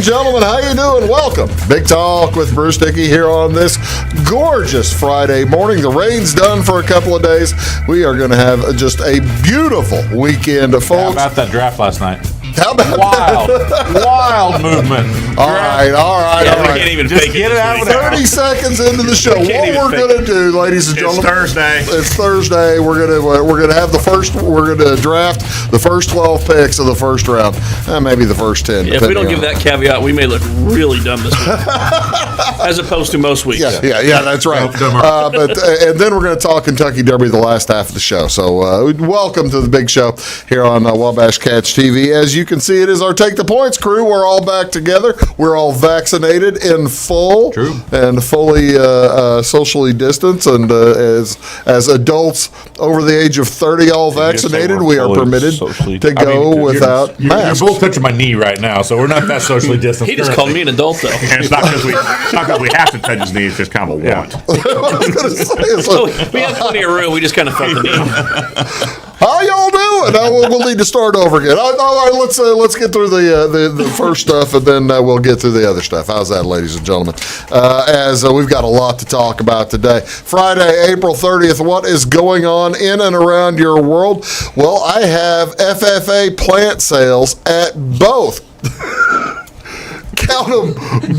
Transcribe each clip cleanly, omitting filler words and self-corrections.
and gentlemen, how you doing? Welcome. Big Talk with Bruce Dickey here on this gorgeous Friday morning. The rain's done for a couple of days. We are going to have just a beautiful weekend, folks. How about that draft last night? How about Wild movement. All right. We can't even Just get it out of there. 30 seconds into the show. What we're going to do, ladies and gentlemen. It's Thursday. We're gonna have the first. We're gonna draft the first 12 picks of the first round. Maybe the first 10. If we don't give that caveat, we may look really dumb this week, as opposed to most weeks. Yeah, that's right. And then we're going to talk Kentucky Derby the last half of the show. So welcome to the big show here on Wabash Cats TV. As you can see, it is our Take the Points crew. We're all back together. We're all vaccinated in full. True. And fully socially distanced. And as adults over the age of 30 all vaccinated, we are permitted to go without masks. You're both touching my knee right now, so we're not that socially distant. He just called me an adult, though. And it's not because we have to touch his knee. It's just kind of a want. I was going to say, So we have plenty of room. We just kind of felt the need. how y'all doing? We'll need to start over again. All right, let's get through the first stuff, and then we'll get through the other stuff. How's that, ladies and gentlemen? As we've got a lot to talk about today. Friday, April 30th, what is going on in and around your world? Well, I have Ffa Plant Sales at both. Count them,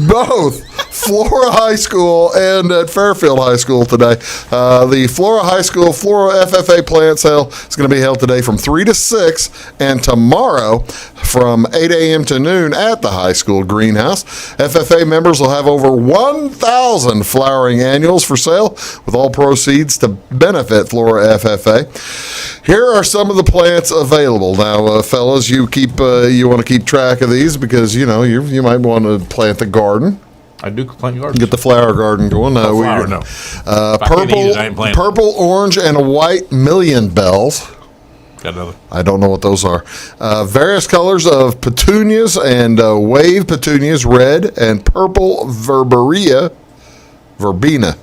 both Flora High School and at Fairfield High School today. The Flora High School Flora FFA Plant Sale is going to be held today from 3 to 6 and tomorrow from 8 a.m. to noon at the high school greenhouse. FFA members will have over 1,000 flowering annuals for sale with all proceeds to benefit Flora FFA. Here are some of the plants available. Now, fellas, you want to keep track of these because, you might want to plant the garden. I do plant gardens. Get the flower garden going. Purple, orange, and white million bells. Got another. I don't know what those are. Various colors of petunias and wave petunias, red and purple verbena,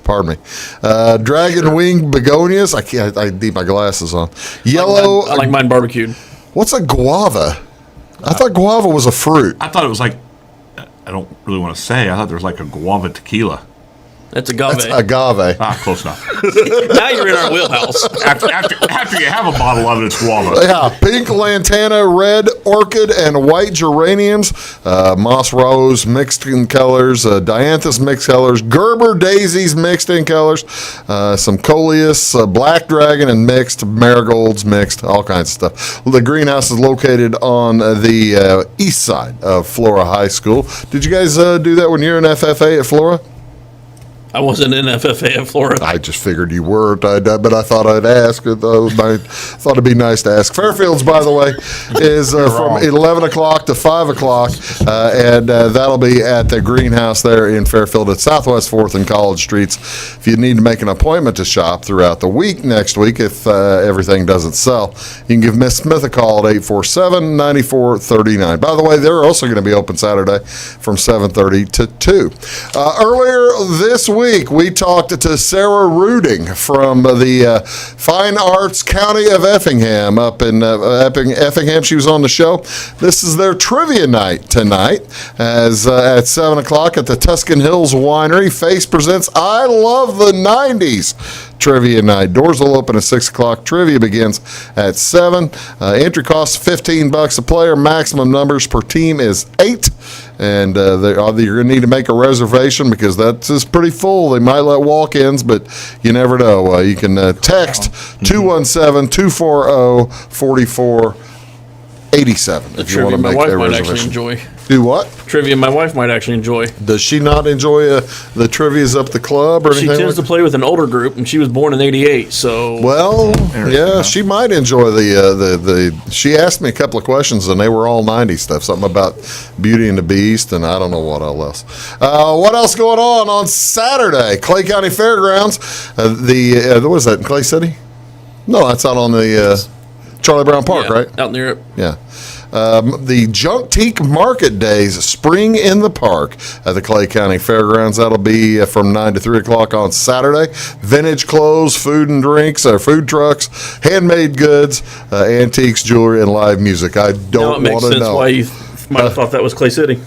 pardon me. Dragon wing begonias. I need my glasses on. Yellow. I like mine barbecued. What's a guava? I thought guava was a fruit. I thought it was like, I don't really want to say, I thought there was like a guava tequila. That's agave. That's agave. Close enough. Now you're in our wheelhouse. After you have a bottle of it, it's guava. Yeah, pink lantana, red orchid, and white geraniums, moss rose mixed in colors, dianthus mixed colors, Gerber daisies mixed in colors, some coleus, black dragon and mixed, marigolds mixed, all kinds of stuff. The greenhouse is located on the east side of Flora High School. Did you guys do that when you were in FFA at Flora? I wasn't in FFA at Florida. I just figured you were, but I thought I'd ask. I thought it'd be nice to ask. Fairfields, by the way, is from 11 o'clock to 5 o'clock, and that'll be at the greenhouse there in Fairfield at Southwest 4th and College Streets. If you need to make an appointment to shop throughout the week next week, if everything doesn't sell, you can give Miss Smith a call at 847-9439. By the way, they're also going to be open Saturday from 7:30 to 2. Earlier this week, we talked to Sarah Ruding from the Fine Arts County of Effingham up in Effingham. She was on the show. This is their trivia night tonight as at 7 o'clock at the Tuscan Hills Winery. Face presents I Love the 90s trivia night. Doors will open at 6 o'clock. Trivia begins at 7. Entry costs $15 a player. Maximum numbers per team is 8. And you're going to need to make a reservation because that's just pretty full. They might let walk-ins, but you never know. You can text 217-240-4487 if you want to make that reservation. My wife might actually enjoy. Do what? Trivia my wife might actually enjoy. Does she not enjoy the trivias up the club or anything? She tends to play with an older group, and she was born in '88, so... Well, yeah, she might enjoy the She asked me a couple of questions, and they were all 90s stuff. Something about Beauty and the Beast, and I don't know what else. What else going on Saturday? Clay County Fairgrounds. What is that, in Clay City? No, that's out on the Charlie Brown Park, right? Out near it. Yeah. The Junk Teak Market Days, Spring in the Park at the Clay County Fairgrounds. That'll be from 9 to 3 o'clock on Saturday. Vintage clothes, food and drinks, food trucks, handmade goods, antiques, jewelry, and live music. I don't want to know. Now it makes sense why you might have thought that was Clay City.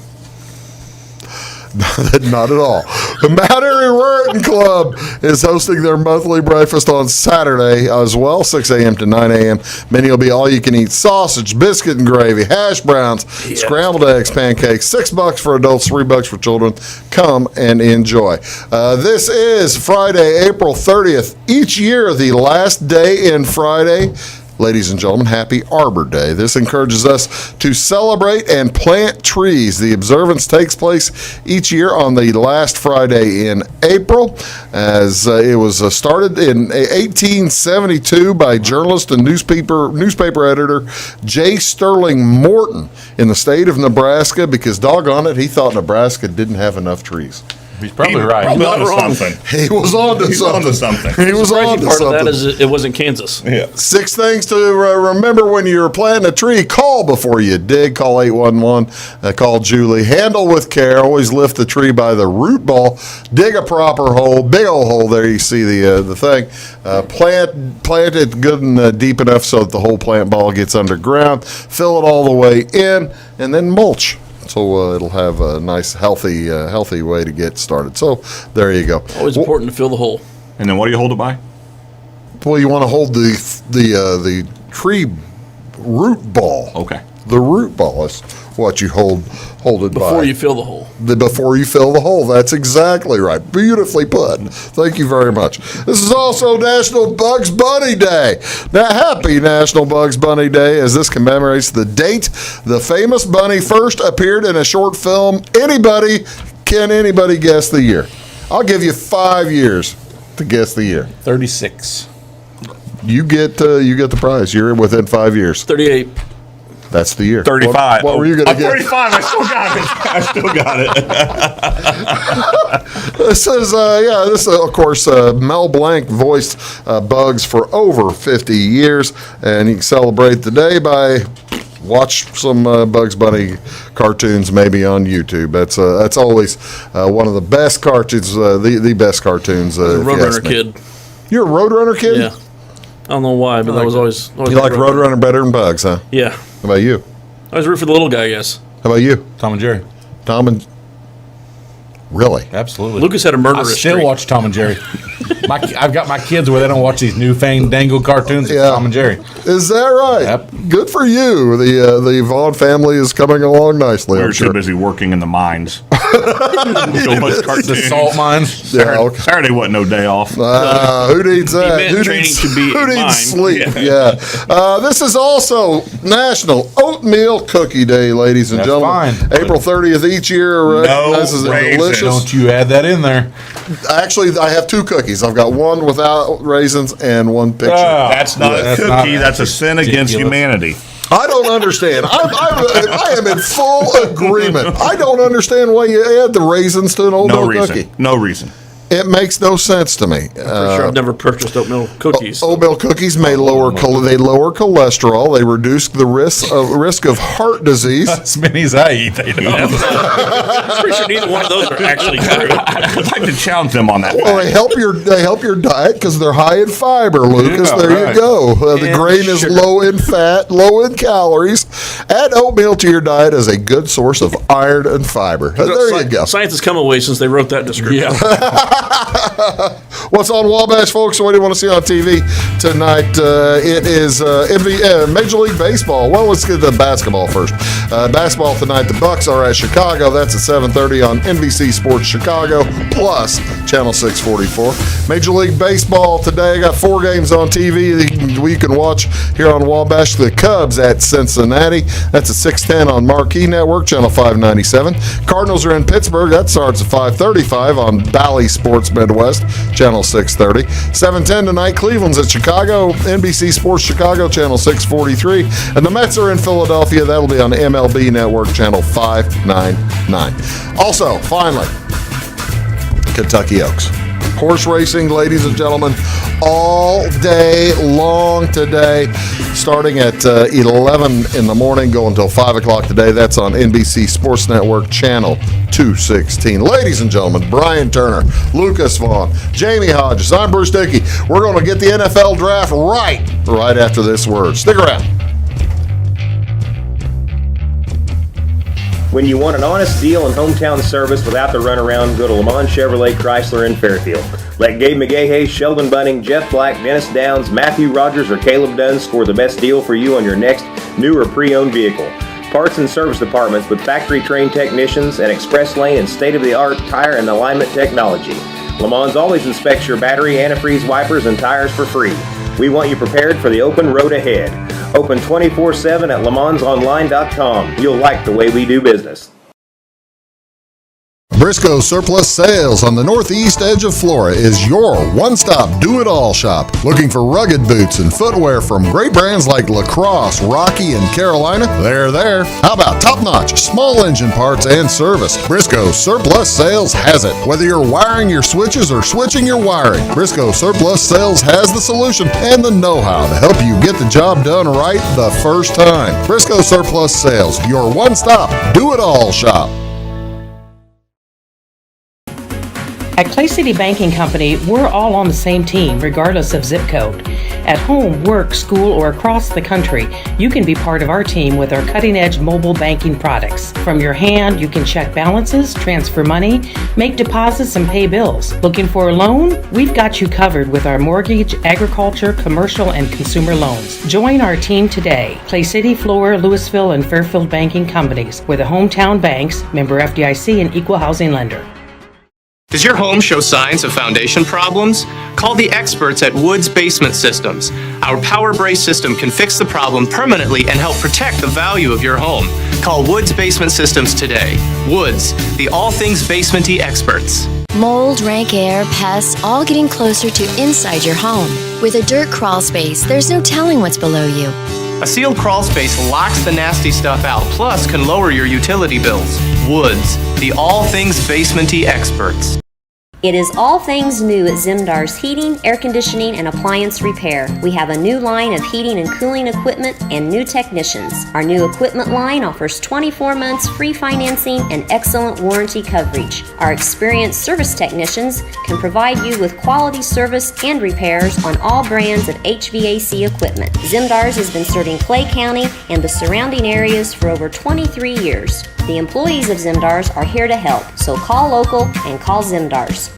Not at all. The Mount Airy Rowing Club is hosting their monthly breakfast on Saturday as well, 6 a.m. to 9 a.m. Menu will be all-you-can-eat sausage, biscuit and gravy, hash browns, scrambled eggs, pancakes, $6 for adults, $3 for children. Come and enjoy. This is Friday, April 30th. Each year, the last day in Friday. Ladies and gentlemen, happy Arbor Day. This encourages us to celebrate and plant trees. The observance takes place each year on the last Friday in April, as it was started in 1872 by journalist and newspaper editor J. Sterling Morton in the state of Nebraska, because doggone it, he thought Nebraska didn't have enough trees. He's probably right. Probably Not onto wrong. something. He was on to He's something. onto something. He was on Crazy to part of that something. is it wasn't Kansas. Yeah. 6 things to remember when you're planting a tree. Call before you dig. Call 811. Call Julie. Handle with care. Always lift the tree by the root ball. Dig a proper hole. Big old hole there. You see the thing. Plant it good and deep enough so that the whole plant ball gets underground. Fill it all the way in, and then mulch. So it'll have a nice, healthy way to get started. So there you go. Always important to fill the hole. And then what do you hold it by? Well, you want to hold the tree root ball. Okay. The root ball is what you hold it by. Before you fill the hole. Before you fill the hole. That's exactly right. Beautifully put. Thank you very much. This is also National Bugs Bunny Day. Now, happy National Bugs Bunny Day, as this commemorates the date the famous bunny first appeared in a short film. Can anybody guess the year? I'll give you 5 years to guess the year. 36. You get the prize. You're within 5 years. 38. That's the year. 35. What were you going to I'm get? 35. I still got it. This is, of course, Mel Blanc voiced Bugs for over 50 years, and you can celebrate the day by watch some Bugs Bunny cartoons, maybe on YouTube. That's always one of the best cartoons, the best cartoons. Roadrunner kid. You're a Roadrunner kid? Yeah. I don't know why, but that was always You like Roadrunner better than Bugs, huh? Yeah. How about you? I was root for the little guy, I guess. How about you? Tom and Jerry. Tom and... Really? Absolutely. Lucas had a I murderous still streak. watch Tom and Jerry. I've got my kids where they don't watch these new fandangled cartoons. It's Yeah. Tom and Jerry. Is that right? Yep. Good for you. The Vaughan family is coming along nicely, We I'm were sure. too busy working in the mines. So much The cartoons. salt mines. Yeah, okay. Saturday wasn't no day off. Who needs that? meant Who training needs, to be who in needs mind. sleep? Yeah. This is also National Oatmeal Cookie Day, ladies and That's gentlemen. fine. April 30th each year recognizes a raisins. delicious. Don't you add that in there. Actually, I have 2 cookies. I've got one without raisins and one picture. That's not That's a not cookie. That's a sin against ridiculous. humanity. I don't understand. I am in full agreement. I don't understand why you add the raisins to an No oatmeal reason. cookie. No reason. It makes no sense to me. Sure, I've never purchased oatmeal cookies. Oatmeal cookies may lower cholesterol. They reduce the risk of heart disease. As many as I eat, they don't. I'm pretty sure neither one of those are actually true. I'd like to challenge them on that. Well, they help your diet because they're high in fiber, Lucas. Yeah, there right. you go. The And grain is sugar. low in fat, low in calories. Add oatmeal to your diet as a good source of iron and fiber. There you go. Science has come away since they wrote that description. What's on Wabash, folks? What do you want to see on TV tonight? It is Major League Baseball. Well, let's get the basketball first. Basketball tonight. The Bucks are at Chicago. That's at 7:30 on NBC Sports Chicago plus Channel 644. Major League Baseball today. I got 4 games on TV we can watch here on Wabash. The Cubs at Cincinnati. That's at 6:10 on Marquee Network, Channel 597. Cardinals are in Pittsburgh. That starts at 5:35 on Bally Sports Midwest, Channel 630. 7:10 tonight, Cleveland's at Chicago, NBC Sports Chicago, Channel 643. And the Mets are in Philadelphia. That'll be on MLB Network, Channel 599. Also, finally, Kentucky Oaks. Horse racing, ladies and gentlemen, all day long today, starting at 11 in the morning, going until 5 o'clock today. That's on NBC Sports Network, Channel 216. Ladies and gentlemen, Brian Turner, Lucas Vaughan, Jamey Hodges, I'm Bruce Dickey. We're going to get the NFL draft right after this word. Stick around. When you want an honest deal and hometown service without the runaround, go to Lamont Chevrolet Chrysler in Fairfield. Let Gabe McGahey, Sheldon Bunning, Jeff Black, Dennis Downs, Matthew Rogers, or Caleb Dunn score the best deal for you on your next new or pre-owned vehicle. Parts and service departments with factory-trained technicians and express lane and state-of-the-art tire and alignment technology. Lamont always inspects your battery, antifreeze, wipers, and tires for free. We want you prepared for the open road ahead. Open 24/7 at LeMansOnline.com. You'll like the way we do business. Briscoe Surplus Sales on the northeast edge of Flora is your one-stop do-it-all shop. Looking for rugged boots and footwear from great brands like Lacrosse, Rocky, and Carolina? They're there. How about top-notch small engine parts and service? Briscoe Surplus Sales has it. Whether you're wiring your switches or switching your wiring, Briscoe Surplus Sales has the solution and the know-how to help you get the job done right the first time. Briscoe Surplus Sales, your one-stop do-it-all shop. At Clay City Banking Company, we're all on the same team, regardless of zip code. At home, work, school, or across the country, you can be part of our team with our cutting-edge mobile banking products. From your hand, you can check balances, transfer money, make deposits, and pay bills. Looking for a loan? We've got you covered with our mortgage, agriculture, commercial, and consumer loans. Join our team today. Clay City, Flora, Louisville, and Fairfield Banking Companies. We're the hometown banks, member FDIC, and equal housing lender. Does your home show signs of foundation problems? Call the experts at Woods Basement Systems. Our Power Brace system can fix the problem permanently and help protect the value of your home. Call Woods Basement Systems today. Woods, the all things basement-y experts. Mold, rank air, pests, all getting closer to inside your home. With a dirt crawl space, there's no telling what's below you. A sealed crawl space locks the nasty stuff out, plus can lower your utility bills. Woods, the all things basement-y experts. It is all things new at Zimdar's Heating, Air Conditioning, and Appliance Repair. We have a new line of heating and cooling equipment and new technicians. Our new equipment line offers 24 months free financing and excellent warranty coverage. Our experienced service technicians can provide you with quality service and repairs on all brands of HVAC equipment. Zimdar's has been serving Clay County and the surrounding areas for over 23 years. The employees of Zimdar's are here to help, so call local and call Zimdar's.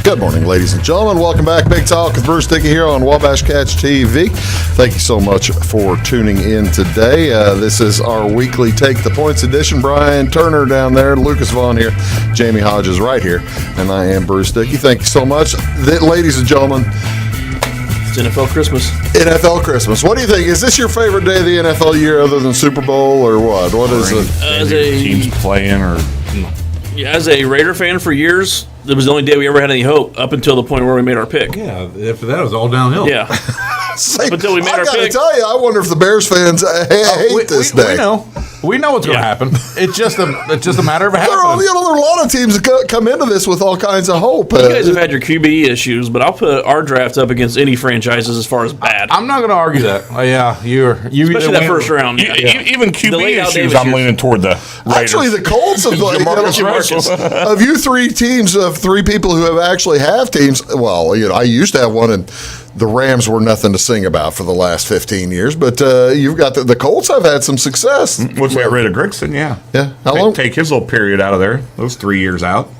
Good morning, ladies and gentlemen. Welcome back. Big Talk with Bruce Dickey here on Wabash Catch TV. Thank you so much for tuning in today. This is our weekly Take the Points edition. Brian Turner down there, Lucas Vaughan here, Jamey Hodges right here, and I am Bruce Dickey. Thank you so much. Ladies and gentlemen, It's NFL Christmas. NFL Christmas. What do you think? Is this your favorite day of the NFL year other than Super Bowl or what? What is it? As a Teams playing or as a Raider fan for years, it was the only day we ever had any hope up until the point where we made our pick. Yeah, after that, it was all downhill. Yeah. Up until we made our I gotta pick. tell you, I wonder if the Bears fans hate this day. We know what's going to happen. It's just a matter of There are happening. a lot of teams that come into this with all kinds of hope. You guys have had your QB issues, but I'll put our draft up against any franchises as far as bad. I'm not going to argue that. Yeah, Especially that first round. even The QB late Al issues, Davis I'm years. leaning toward the Raiders. Actually, the Colts have like, Jamarcus. of you three teams, of three people who have actually have teams. Well, I used to have one, and the Rams were nothing to sing about for the last 15 years. But you've got the Colts have had some success. Once we got rid of Grigson, yeah. Yeah. How long? Take his little period out of there. Those 3 years out.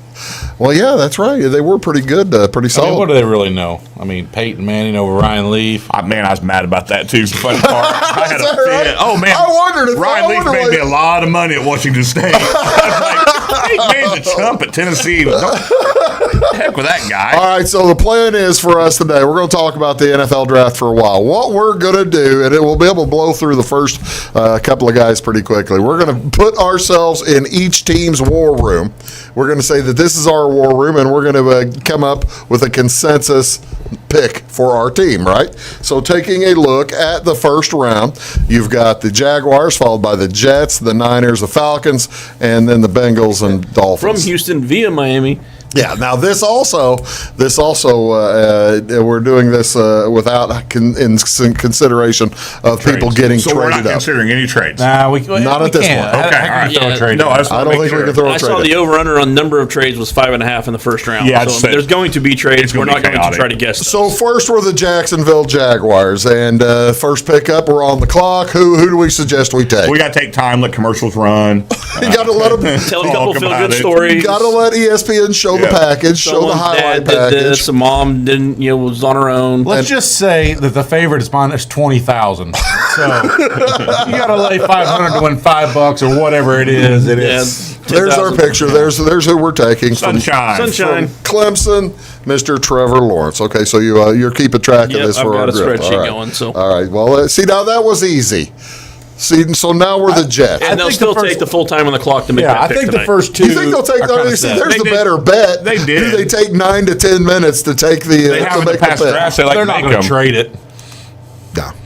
Well, yeah, that's right. They were pretty good, pretty I solid. mean, what do they really know? I mean, Peyton Manning over Ryan Leaf. I was mad about that too. The funny part, I had that right? Oh man, I wondered if- Ryan I Leaf wondered made me a lot of money at Washington State. I was like, hey, man's a chump at Tennessee. Heck with that guy. All right, so the plan is for us today, we're going to talk about the NFL draft for a while. What we're going to do, and we'll be able to blow through the first couple of guys pretty quickly. We're going to put ourselves in each team's war room. We're going to say that this is our war room, and we're going to come up with a consensus pick for our team, right? So taking a look at the first round, you've got the Jaguars, followed by the Jets, the Niners, the Falcons, and then the Bengals and Dolphins. From Houston via Miami, Yeah. Now this also, we're doing this without in consideration of people getting So we're not traded up. considering any trades. Nah, Not at this point. Okay, all right. Yeah. No, I just I wanna don't make think we sure. can throw a I trade. saw up. the over/under on number of trades was 5.5 in the first round. Yeah, I'd so say there's going to be trades. We're gonna not be going to chaotic. try to guess. So first were the Jacksonville Jaguars, and first pickup. We're on the clock. Who do we suggest we take? We got to take time, let commercials run. You got to let them. tell a couple talk feel about good it. stories. You got to let ESPN show the Yeah. package, show the Someone's highlight dad did package. this, a mom didn't, was on her own. Let's just say that the favorite is minus 20,000. So you got to lay 500 to win $5 or whatever it is. It is. There's our picture. There's who we're taking. Sunshine. From Clemson, Mr. Trevor Lawrence. Okay, so you're keeping track of Yep, this I've for got our a group. spreadsheet All right. going, so. All right. Well, see, now that was easy. See, so now we're the Jets. And they'll think still the first- take the full time on the clock to make Yeah, that I pick think tonight. the first two. You think they'll take? are kinda See, set. there's They the did. better bet. They did. Do they take 9 to 10 minutes to take the They to have in make the past pick? drafts. They like They're to not make going them. to trade it.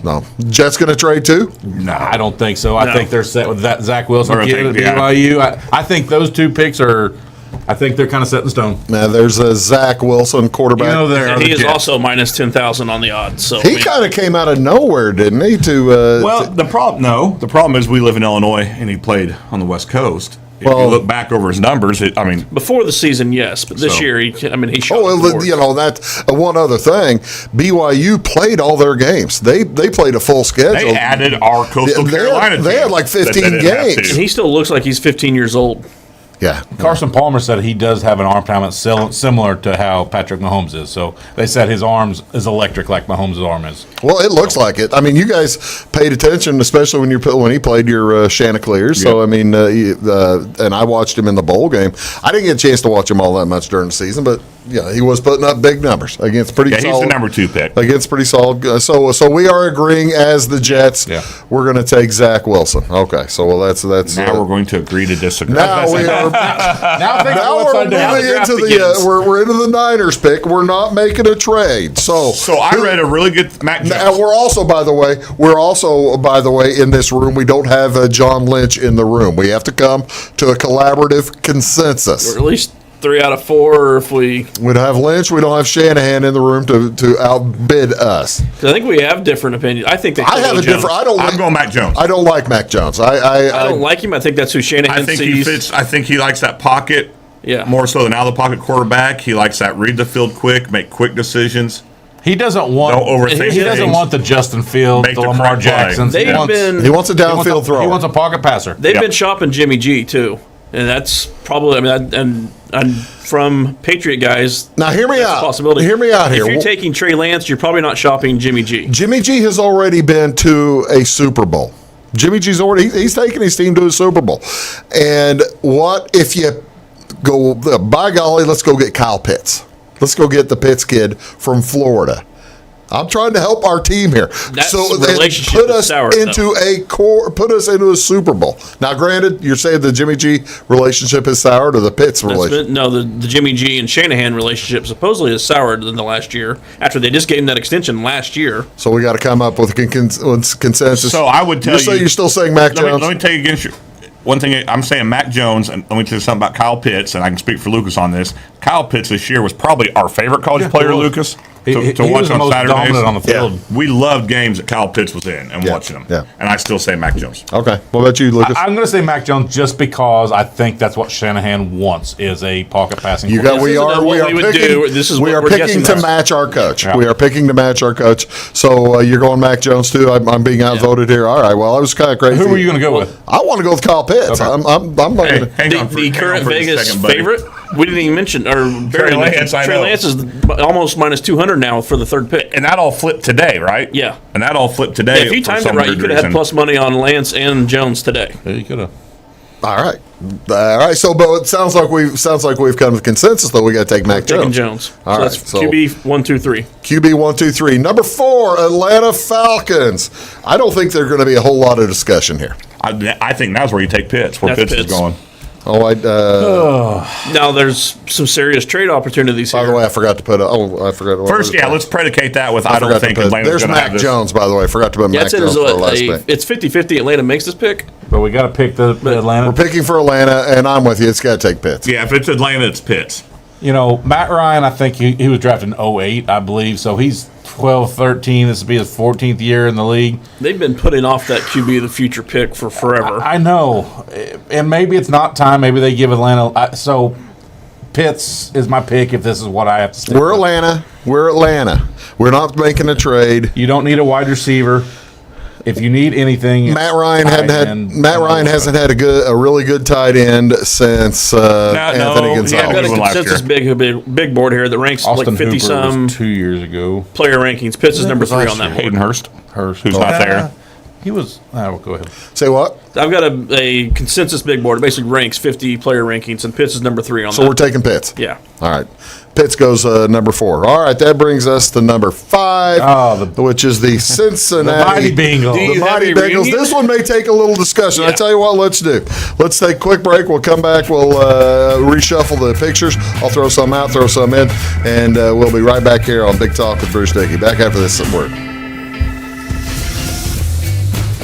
No. Jets going to trade too? No, I don't think so. I No. think they're set with that Zach Wilson They're kid gonna at take- yeah. BYU. I think those two picks are. I think they're kind of set in stone. Now there's a Zach Wilson quarterback. You know, there are And the he is Jets. also minus 10,000 on the odds. So He kind of came out of nowhere, didn't he? Well, the problem is we live in Illinois, and he played on the West Coast. If Well- you look back over his numbers, before the season, yes, but this So- year, he shot. Oh, the well, board. that's one other thing. BYU played all their games. They played a full schedule. they added our Coastal Carolina They team had like that they 15 didn't have games. to. And he still looks like he's 15 years old. Yeah. Carson Palmer said he does have an arm talent similar to how Patrick Mahomes is. So they said his arms is electric like Mahomes' arm is. Well, it looks like it. I mean, you guys paid attention, especially when he played your Chanticleers. So I mean, and I watched him in the bowl game. I didn't get a chance to watch him all that much during the season, but he was putting up big numbers against pretty. Yeah, solid, he's the number 2 pick. Against pretty solid. So we are agreeing as the Jets. Yeah. We're going to take Zach Wilson. Okay. So that's Now we're going to agree to disagree. now we are. Now things Now are we're upside down. moving Draft into the begins. we're into the Niners pick. We're not making a trade. So I read a really good Mac and Jones. we're also, by the way, in this room, we don't have John Lynch in the room. We have to come to a collaborative consensus. Or at least 3 out of 4, or if we. We don't have Lynch. We don't have Shanahan in the room to outbid us. Cause I think we have different opinions. I think they. I have a different. I'm going Mac Jones. I don't like Mac Jones. I don't like him. I think that's who Shanahan I think sees. he fits. I think he likes that pocket. Yeah. More so than out of the pocket quarterback. He likes that read the field quick, make quick decisions. He doesn't want. Don't overthink He doesn't things. want the Justin Fields, Make the the Lamar correct play. Jacksons. They've He wants been. He wants a downfield thrower. He wants a pocket passer. They've Yep. been shopping Jimmy G too, and that's probably. And from Patriot guys. Now, hear me that's a out. possibility. Hear me out here. If you're taking Trey Lance, you're probably not shopping Jimmy G. Jimmy G has already been to a Super Bowl. Jimmy G's already he's taken his team to a Super Bowl. And what if you go, by golly, let's go get Kyle Pitts. Let's go get the Pitts kid from Florida. I'm trying to help our team here. That that relationship put is us soured, into put us into a Super Bowl. Now, granted, you're saying the Jimmy G relationship is soured or the Pitts relationship? No, the Jimmy G and Shanahan relationship supposedly is soured in the last year after they just gave him that extension last year. So we got to come up with a consensus. So I would tell you. You're still saying Mac Jones? Let me tell you against your. One thing I'm saying, Mac Jones, and let me tell you something about Kyle Pitts, and I can speak for Lucas on this. Kyle Pitts this year was probably our favorite college player, he was. Lucas, He to was watch the on most Saturdays. dominant on the field. We loved games that Kyle Pitts was in and watching them. Yeah. And I still say Mac Jones. Okay. What about you, Lucas? I'm going to say Mac Jones just because I think that's what Shanahan wants is a pocket passing. You got. This We isn't are. what We are we would picking. do. This is we what are we're picking guessing to at. match our coach. Yeah. We are picking to match our coach. So you're going Mac Jones too. I'm being outvoted here. All right. Well, I was kind of crazy. Who were you going to go with? I want to go with Kyle Pitts. Okay. I'm not Hey, gonna, hang on The current for a Vegas second, buddy. favorite, we didn't even mention, or barely Lance, mentioned. I Trey know. Lance is almost minus 200 now for the third pick. And that all flipped today, right? Yeah. And that all flipped today. If you for timed it some right, you weird could have had reason. plus money on Lance and Jones today. Yeah, you could have. all right. All right. So, but it sounds like we've come to consensus though. We got to take Mac Taking Jones. Jones. All so right, that's so- QB 1, 2, 3. QB 1, 2, 3. Number 4, Atlanta Falcons. I don't think there's going to be a whole lot of discussion here. I think that's where you take Pitts, where That's Pitts is Pitts. going. Now there's some serious trade opportunities By here. the way, I forgot to put. I forgot. what First, was it? let's predicate that with I forgot don't to think put- Atlanta's There's going to have Mac this. Jones, by the way. I forgot to put Mac That's it. Jones for the last pick. It's 50-50 Atlanta makes this pick. But we got to pick the Atlanta. We're picking for Atlanta, and I'm with you. It's got to take Pitts. Yeah, if it's Atlanta, it's Pitts. Matt Ryan, I think he was drafted in 08, I believe. So he's 12, 13. This will be his 14th year in the league. They've been putting off that QB of the future pick for forever. I know. And maybe it's not time. Maybe they give Atlanta. So Pitts is my pick if this is what I have to stick We're with. Atlanta. We're not making a trade. You don't need a wide receiver. If you need anything, Matt Ryan hasn't had a really good tight end since Anthony Gonzalez. I've got a consensus big board here that ranks Austin like 50-some 2 years ago. player rankings. Pitts is number 3 on that board. Hayden Hurst, who's not there. He was. Go ahead. Say what? I've got a consensus big board. It basically ranks 50 player rankings, and Pitts is number 3 on that. So we're taking Pitts. Yeah. All right. Pitts goes number 4. All right, that brings us to number 5, which is the Cincinnati the Mighty Bengals. The Mighty Bengals. This one may take a little discussion. Yeah. I tell you what, let's do. Let's take a quick break. We'll come back. We'll reshuffle the pictures. I'll throw some out, throw some in, and we'll be right back here on Big Talk with Bruce Dickey. Back after this word.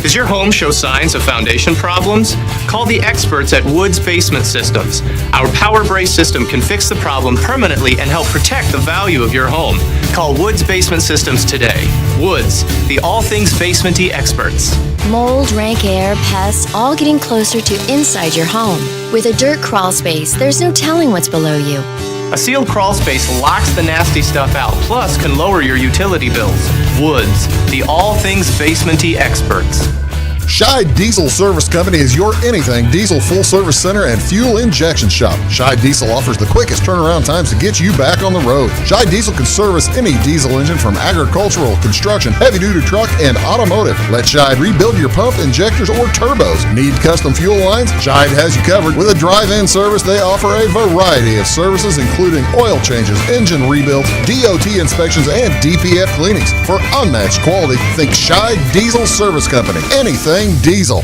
Does your home show signs of foundation problems? Call the experts at Woods Basement Systems. Our power brace system can fix the problem permanently and help protect the value of your home. Call Woods Basement Systems today. Woods, the all things basement-y experts. Mold, rank air, pests, all getting closer to inside your home. With a dirt crawl space, there's no telling what's below you. A sealed crawl space locks the nasty stuff out, plus can lower your utility bills. Woods, the all things basement-y experts. Scheid Diesel Service Company is your anything diesel full service center and fuel injection shop. Scheid Diesel offers the quickest turnaround times to get you back on the road. Scheid Diesel can service any diesel engine from agricultural, construction, heavy-duty truck, and automotive. Let Scheid rebuild your pump, injectors, or turbos. Need custom fuel lines? Scheid has you covered. With a drive-in service, they offer a variety of services, including oil changes, engine rebuilds, DOT inspections, and DPF cleanings. For unmatched quality, think Scheid Diesel Service Company. Anything diesel.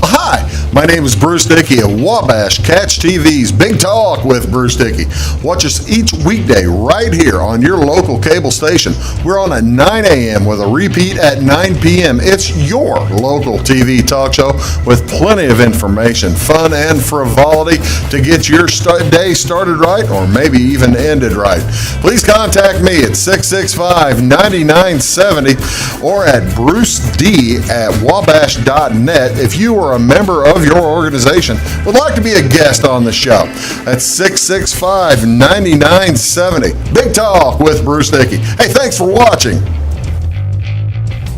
Hi, my name is Bruce Dickey of Wabash Catch TV's Big Talk with Bruce Dickey. Watch us each weekday right here on your local cable station. We're on at 9 a.m. with a repeat at 9 p.m. It's your local TV talk show with plenty of information, fun, and frivolity to get your day started right or maybe even ended right. Please contact me at 665-9970 or at bruced@wabash.net if you are a member of your organization would like to be a guest on the show. That's 665-9970. Big Talk with Bruce Dickey. Hey, thanks for watching.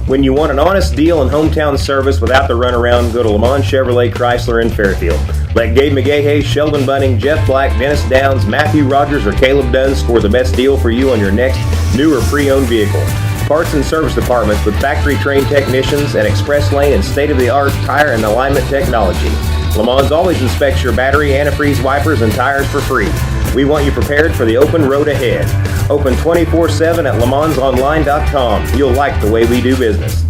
When you want an honest deal and hometown service without the runaround, go to Lamont Chevrolet Chrysler in Fairfield. Let Gabe McGahey, Sheldon Bunning, Jeff Black, Dennis Downs, Matthew Rogers, or Caleb Dunn score the best deal for you on your next new or pre-owned vehicle. Parts and service departments with factory-trained technicians and express lane and state-of-the-art tire and alignment technology. Le Mans always inspects your battery, antifreeze, wipers, and tires for free. We want you prepared for the open road ahead. Open 24/7 at lemansonline.com. You'll like the way we do business.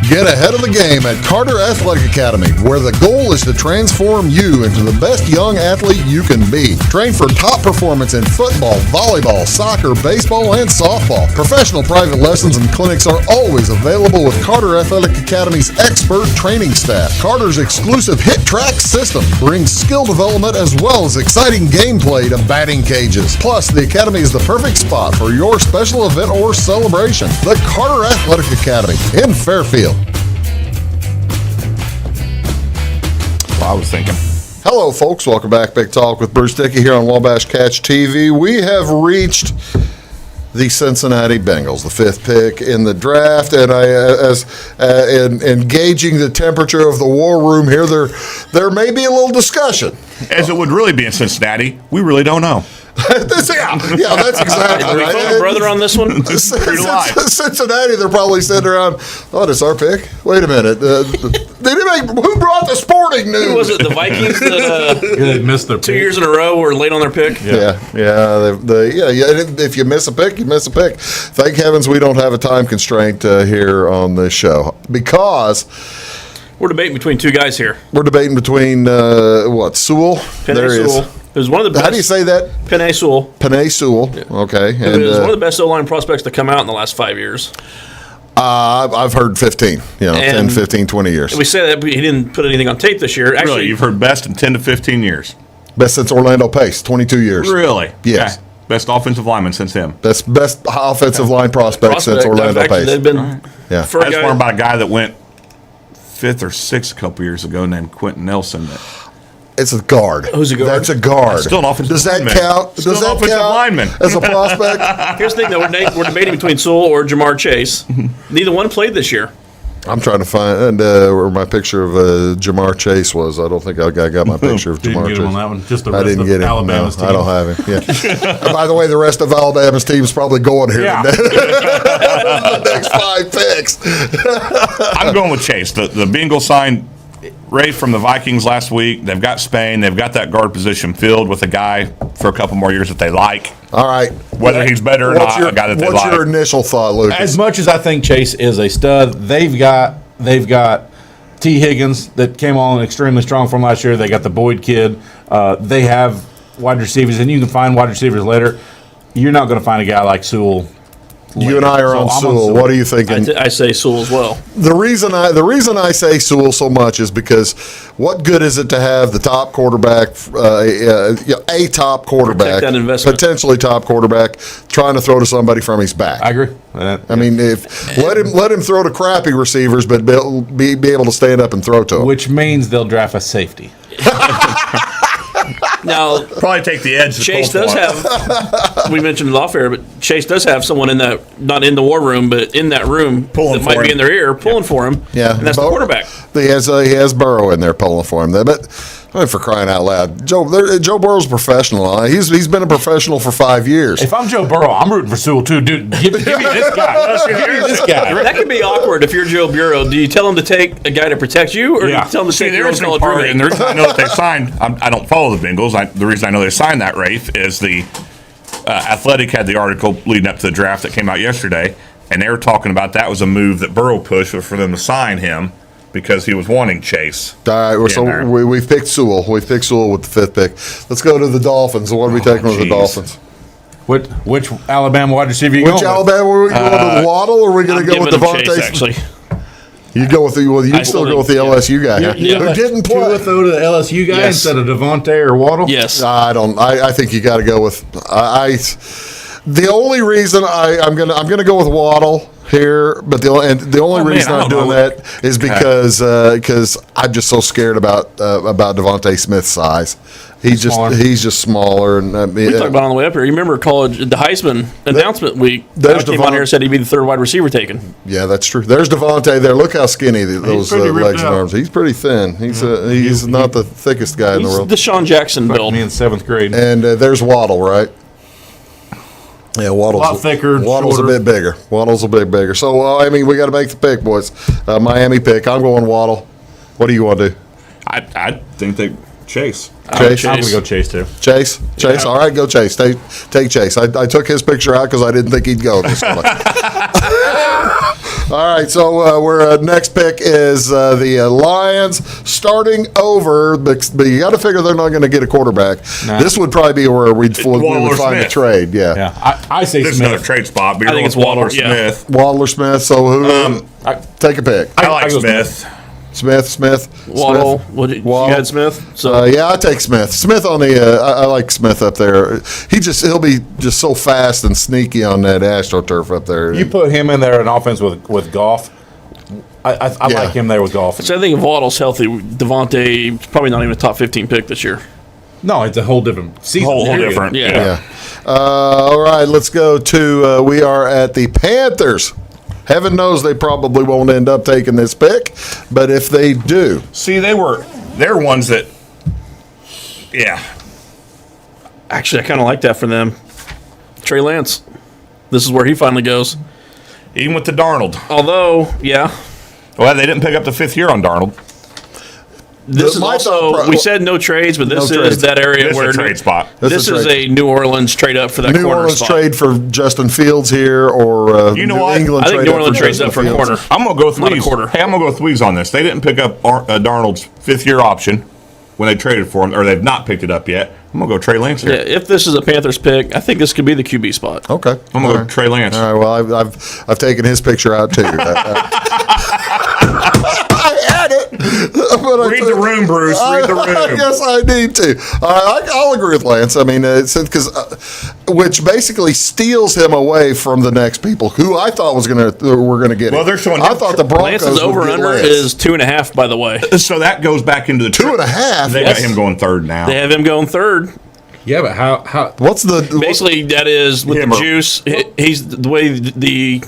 Get ahead of the game at Carter Athletic Academy, where the goal is to transform you into the best young athlete you can be. Train for top performance in football, volleyball, soccer, baseball, and softball. Professional private lessons and clinics are always available with Carter Athletic Academy's expert training staff. Carter's exclusive Hit Track system brings skill development as well as exciting gameplay to batting cages. Plus, the Academy is the perfect spot for your special event or celebration. The Carter Athletic Academy in Fairfield. I was thinking. Hello, folks. Welcome back. Big Talk with Bruce Dickey here on Wabash Catch TV. We have reached the Cincinnati Bengals, the 5th pick in the draft, and in gauging the temperature of the war room here, there may be a little discussion. As it would really be in Cincinnati, we really don't know. Yeah, that's exactly Are we right. phone a brother on this one? Cincinnati, they're probably sitting around, oh, that's our pick? Wait a minute. Who brought the sporting news? Who was it, the Vikings that They missed their 2 pick. years in a row were late on their pick? Yeah. If you miss a pick, you miss a pick. Thank heavens we don't have a time constraint here on this show because We're debating between two guys here. we're debating between Sewell. Penei There he is. Sewell. It was one of the best. How do you say that? Penei Sewell. Penei Sewell. Okay. It was one of the best O-line prospects to come out in the last 5 years. I've heard 15, 10, 15, 20 years. We say that but he didn't put anything on tape this year. Actually, Really, you've heard best in 10 to 15 years. Best since Orlando Pace, 22 years. Really? Yes. Okay. Best offensive lineman since him. Best offensive line prospect since Orlando Actually, Pace. they've been Yeah. for I a just guy- learned about a guy that went 5th or 6th a couple years ago named Quentin Nelson. It's a guard. Who's a guard? That's a guard. Still an offensive Does that lineman. count? Still Does an that offensive count lineman. as a prospect? Here's the thing, though. We're debating between Sewell or Jamar Chase. Neither one played this year. I'm trying to find where my picture of Jamar Chase was. I don't think I got my picture of Didn't Jamar get Chase. him on that one. Just the I rest didn't of get him. Alabama's No, team. I don't have him. Yeah. By the way, the rest of Alabama's team is probably going here Yeah. today. The next 5 picks. I'm going with Chase. The Bengals signed Ray from the Vikings last week. They've got Spain. They've got that guard position filled with a guy for a couple more years that they like. All right. Whether he's better or not, a guy that they What's like. your initial thought, Lucas? As much as I think Chase is a stud, they've got T. Higgins that came on extremely strong from last year. They got the Boyd kid. They have wide receivers, and you can find wide receivers later. You're not going to find a guy like Sewell. You and I are So on I'm on Sewell. Sewell. What are you thinking? I say Sewell as well. The reason I say Sewell so much is because what good is it to have the top quarterback, a top quarterback, Protect that investment. potentially top quarterback, trying to throw to somebody from his back? I agree. I mean, if let him throw to crappy receivers, but be able to stand up and throw to them. Which means they'll draft a safety. Now, Probably take the edge. Chase does have, we mentioned it off air, but Chase does have someone in that, not in the war room, but in that room Pulling that might for be him. in their ear, pulling for him. Yeah, And that's the Bo- quarterback. He has Burrow in there pulling for him. But I mean, for crying out loud, Joe Burrow's a professional. He's been a professional for 5 years. If I'm Joe Burrow, I'm rooting for Sewell too, dude. Give me this guy. Give me this guy. That could be awkward if you're Joe Bureau. Do you tell him to take a guy to protect you, or do Yeah. you tell him to take your own There's no college part, roommate? and the reason I know that they signed, I don't follow the Bengals. The reason I know they signed that, Rafe, is the Athletic had the article leading up to the draft that came out yesterday, and they were talking about that was a move that Burrow pushed for them to sign him because he was wanting Chase. All right, in so there. we've picked Sewell. We've picked Sewell with the 5th pick. Let's go to the Dolphins. What are we taking with the geez. Dolphins? Which Alabama wide receiver you Which going with? Alabama are we going to the Waddle, or are we going I'm to go with giving him Devontae? Chase, actually. You go with the I you still still go with the think- LSU guy, huh? Yeah. Who didn't play? Tua throw to the LSU guy Yes. instead of Devontae or Waddle? Yes. I don't. I think you got to go with. The only reason I'm gonna go with Waddle here, but the only reason I I'm don't doing know. that is because I'm just so scared about Devontae Smith's size. He's just smaller, and We talked about it on the way up here. You remember the Heisman announcement week? there's Came on here and said he'd be the third wide receiver taken. Yeah, that's true. There's Devontae there. Look how skinny those pretty ripped legs and out. arms. He's pretty thin. He's not the thickest guy in the He's world. Deshaun Jackson Like build. me in 7th grade. And there's Waddle, right? Yeah, Waddle's A lot thicker, Waddle's shorter. a bit bigger. Waddle's a bit bigger. So I mean, we got to make the pick, boys. Miami pick. I'm going Waddle. What do you want to do? I think they Chase. Chase. I'm going to go Chase too. Chase. All right, go Chase. Take Chase. I took his picture out because I didn't think he'd go this early. All right, so we're next pick is the Lions starting over, but you got to figure they're not going to get a quarterback. Nah. This would probably be where we would Waddle or find a Smith. trade. Yeah. Yeah, I say There's another Smith. trade spot. But I think it's Waddle or Waddle, yeah. Smith. Waddle or Smith. So who? Take a pick. I like I go Smith. Smith. Waddle. Smith. You Waddle. had Smith. So Yeah, I take Smith. Smith on the. I like Smith up there. He'll be just so fast and sneaky on that AstroTurf up there. You put him in there in offense with Goff. I Yeah. like him there with Goff. I think if Waddle's healthy, Devontae probably not even a top 15 pick this year. No, it's a whole different season. Whole period. different. Yeah. Yeah. All right, let's go to. We are at the Panthers. Heaven knows they probably won't end up taking this pick, but if they do, See, they're ones that. Yeah. Actually, I kind of like that for them. Trey Lance. This is where he finally goes. Even with the Darnold. Although, yeah, Well, they didn't pick up the 5th year on Darnold. this is my also, thought we said no trades, but this No is trades. that area This is where a trade spot. This is trade. a New Orleans trade up for that New corner Orleans spot. trade for Justin Fields here, or You know New what? England I think trade New up Orleans trades Justin up for a Fields. corner. I'm going to go with Not a Weeze. quarter. Hey, I'm going to go with Weeze on this. They didn't pick up Darnold's 5th year option when they traded for him, or they've not picked it up yet. I'm going to go Trey Lance here. Yeah, if this is a Panthers pick, I think this could be the QB spot. Okay, I'm going to go Trey Lance. All right. Well, I've taken his picture out too. I had it. Read the room, Bruce. Read the room. I guess I need to. I'll agree with Lance. I mean, which basically steals him away from the next people who I thought were going to get him. Well, they're showing I thought the Broncos Lance's over would get under Lance. is 2.5. By the way, So that goes back into the 2.5. They got him going third now. they have him going third. Yeah, but how? What's the Basically, that is with Him the or- juice. He's the way the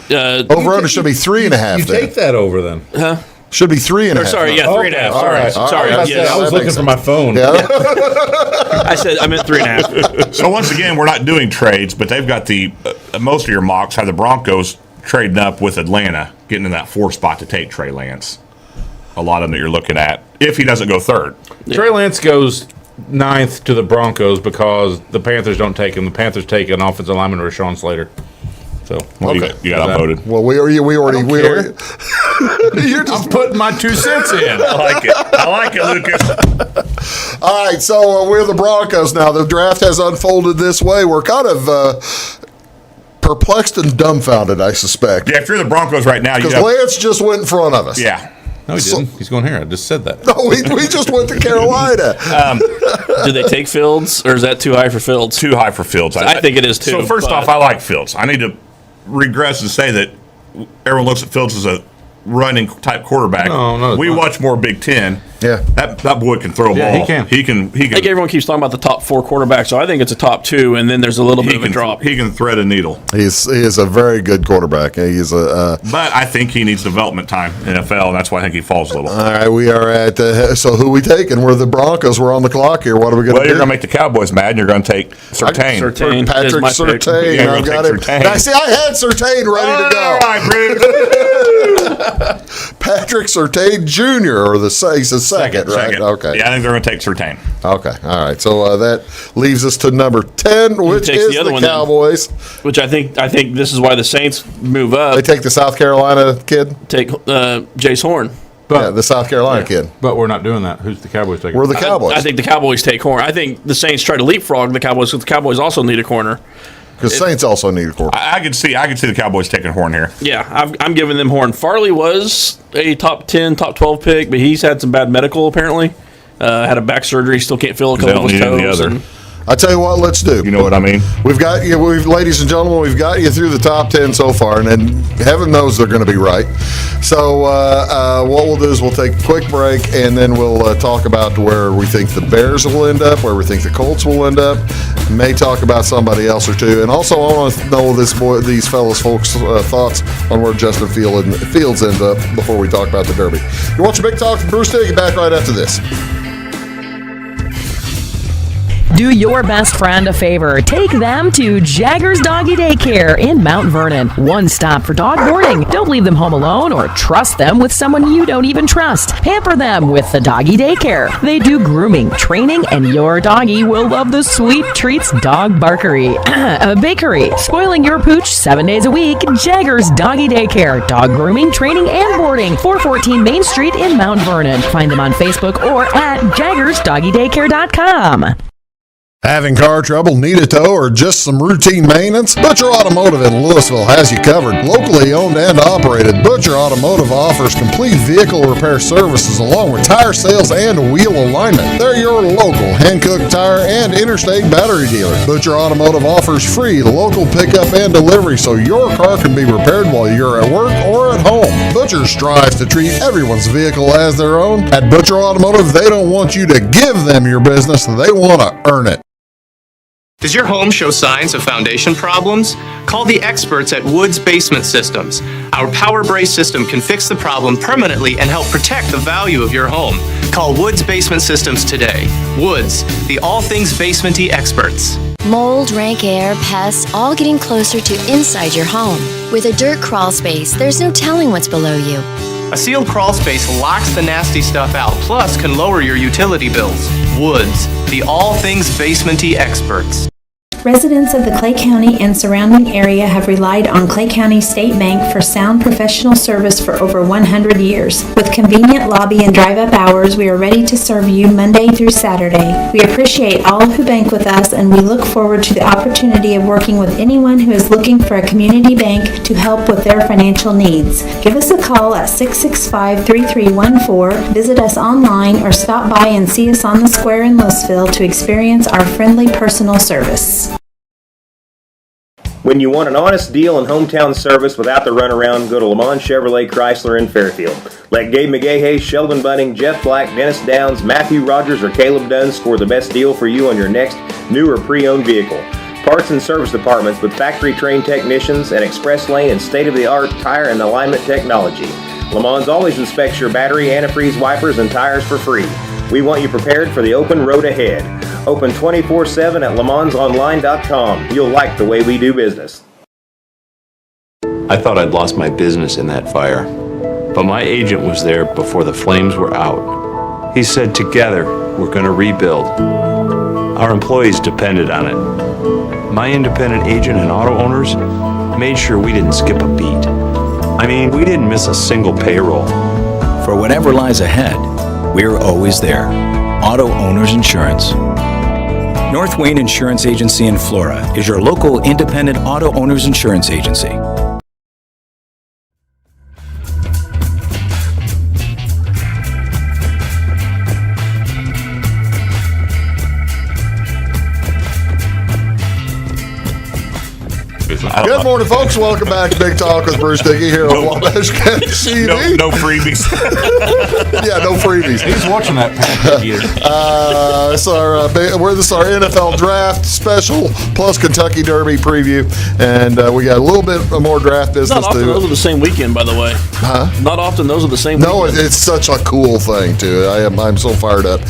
over under should be 3.5? You take that over then. Should be 3.5. sorry, yeah, 3.5. all Sorry, right. sorry. All right. Yes. I was that looking makes for my phone. Yeah. I meant 3.5. So once again, we're not doing trades, but they've got the most of your mocks have the Broncos trading up with Atlanta, getting in that 4 spot to take Trey Lance. A lot of them that you're looking at if he doesn't go third. Trey Lance goes 9th to the Broncos because the Panthers don't take him. The Panthers take an offensive lineman, Rashawn Slater. So You got outvoted. Well, we already. You're just I'm putting my 2 cents in. I like it. I like it, Lucas. all right. So we're the Broncos now. The draft has unfolded this way. We're kind of perplexed and dumbfounded, I suspect, Yeah, if you're the Broncos right now, you because have, Lance just went in front of us. yeah. No, he didn't. He's going here. I just said that. No, we just went to Carolina. Do they take Fields, or is that too high for Fields? Too high for Fields. I think it is too. So first off, I like Fields. I need to regress and say that everyone looks at Fields as a running type quarterback. No, it's we not. watch more Big Ten. Yeah. that boy can throw a Yeah, ball. he can. He can. I think everyone keeps talking about the top 4 quarterbacks, so I think it's a top 2, and then there's a little bit of a drop. He can thread a needle. He is a very good quarterback. He's a. But I think he needs development time in NFL, and that's why I think he falls a little. All right, we are at. So who we taking? We're the Broncos. We're on the clock here. What are we going to Well, do? you're going to make the Cowboys mad, and you're going to take Surtain. Surtain is Patrick my pick. Surtain. Yeah, I've we'll got take him. Surtain. Now, see, I had Surtain ready to go. All right, Bruce. Patrick Surtain Jr. or he's the second, right? Second. Okay. Yeah, I think they're going to take Surtain. Okay. All right. So that leaves us to number 10, which takes is the other the one then? Cowboys. Which I think this is why the Saints move They up. take the South Carolina kid. Take Jace Horn. Yeah, the South Carolina kid. But we're not doing that. Who's the Cowboys taking? We're the Cowboys. I think the Cowboys take Horn. I think the Saints try to leapfrog the Cowboys, because the Cowboys also need a corner. Because Saints also need a quarterback. I could see the Cowboys taking Horn here. Yeah, I'm giving them Horn. Farley was a top 10, top 12 pick, but he's had some bad medical apparently. Had a back surgery, still can't feel a couple of his don't need any toes. other. and- I tell you what, let's do. You know what I mean? We've got you, ladies and gentlemen, we've got you through the top 10 so far, and then heaven knows they're going to be right. So what we'll do is we'll take a quick break, and then we'll talk about where we think the Bears will end up, where we think the Colts will end up. May talk about somebody else or two, and also I want to know these fellas folks' thoughts on where Justin Fields ends up before we talk about the Derby. You're watching Big Talk from Bruce Dickey. Back right after this. Do your best friend a favor. Take them to Jagger's Doggy Daycare in Mount Vernon. One stop for dog boarding. Don't leave them home alone or trust them with someone you don't even trust. Pamper them with the Doggy Daycare. They do grooming, training, and your doggy will love the sweet treats dog barkery. A bakery. Spoiling your pooch 7 days a week. Jagger's Doggy Daycare. Dog grooming, training, and boarding. 414 Main Street in Mount Vernon. Find them on Facebook or at jaggersdoggydaycare.com. Having car trouble, need a tow, or just some routine maintenance? Butcher Automotive in Louisville has you covered. Locally owned and operated, Butcher Automotive offers complete vehicle repair services along with tire sales and wheel alignment. They're your local Hankook tire and interstate battery dealer. Butcher Automotive offers free local pickup and delivery so your car can be repaired while you're at work or at home. Butcher strives to treat everyone's vehicle as their own. At Butcher Automotive, they don't want you to give them your business, they want to earn it. Does your home show signs of foundation problems? Call the experts at Woods Basement Systems. Our Power Brace system can fix the problem permanently and help protect the value of your home. Call Woods Basement Systems today. Woods, the all things basement-y experts. Mold, rank air, pests, all getting closer to inside your home. With a dirt crawl space, there's no telling what's below you. A sealed crawl space locks the nasty stuff out, plus can lower your utility bills. Woods, the all things basement-y experts. Residents of the Clay County and surrounding area have relied on Clay County State Bank for sound professional service for over 100 years. With convenient lobby and drive-up hours, we are ready to serve you Monday through Saturday. We appreciate all who bank with us, and we look forward to the opportunity of working with anyone who is looking for a community bank to help with their financial needs. Give us a call at 665-3314, visit us online, or stop by and see us on the square in Louisville to experience our friendly personal service. When you want an honest deal and hometown service without the runaround, go to Lamont Chevrolet Chrysler in Fairfield. Let Gabe McGahey, Sheldon Bunning, Jeff Black, Dennis Downs, Matthew Rogers, or Caleb Dunn score the best deal for you on your next new or pre-owned vehicle. Parts and service departments with factory-trained technicians and express lane and state-of-the-art tire and alignment technology. Lamont always inspects your battery, antifreeze, wipers, and tires for free. We want you prepared for the open road ahead. Open 24/7 at LeMansOnline.com. You'll like the way we do business. I thought I'd lost my business in that fire, but my agent was there before the flames were out. He said, together, we're going to rebuild. Our employees depended on it. My independent agent and auto owners made sure we didn't skip a beat. I mean, we didn't miss a single payroll. For whatever lies ahead, we're always there. Auto Owners Insurance. North Wayne Insurance Agency in Flora is your local independent auto owners insurance agency. Good morning, folks. Welcome back to Big Talk with Bruce Dickey here on Wabash County TV. No freebies. Yeah, no freebies. He's watching that pancake eater. This is our NFL draft special plus Kentucky Derby preview, and we got a little bit more draft business. Not often those are the same weekend, by the way. Huh? Not often those are the same. No, weekend. it's such a cool thing too. I'm so fired up.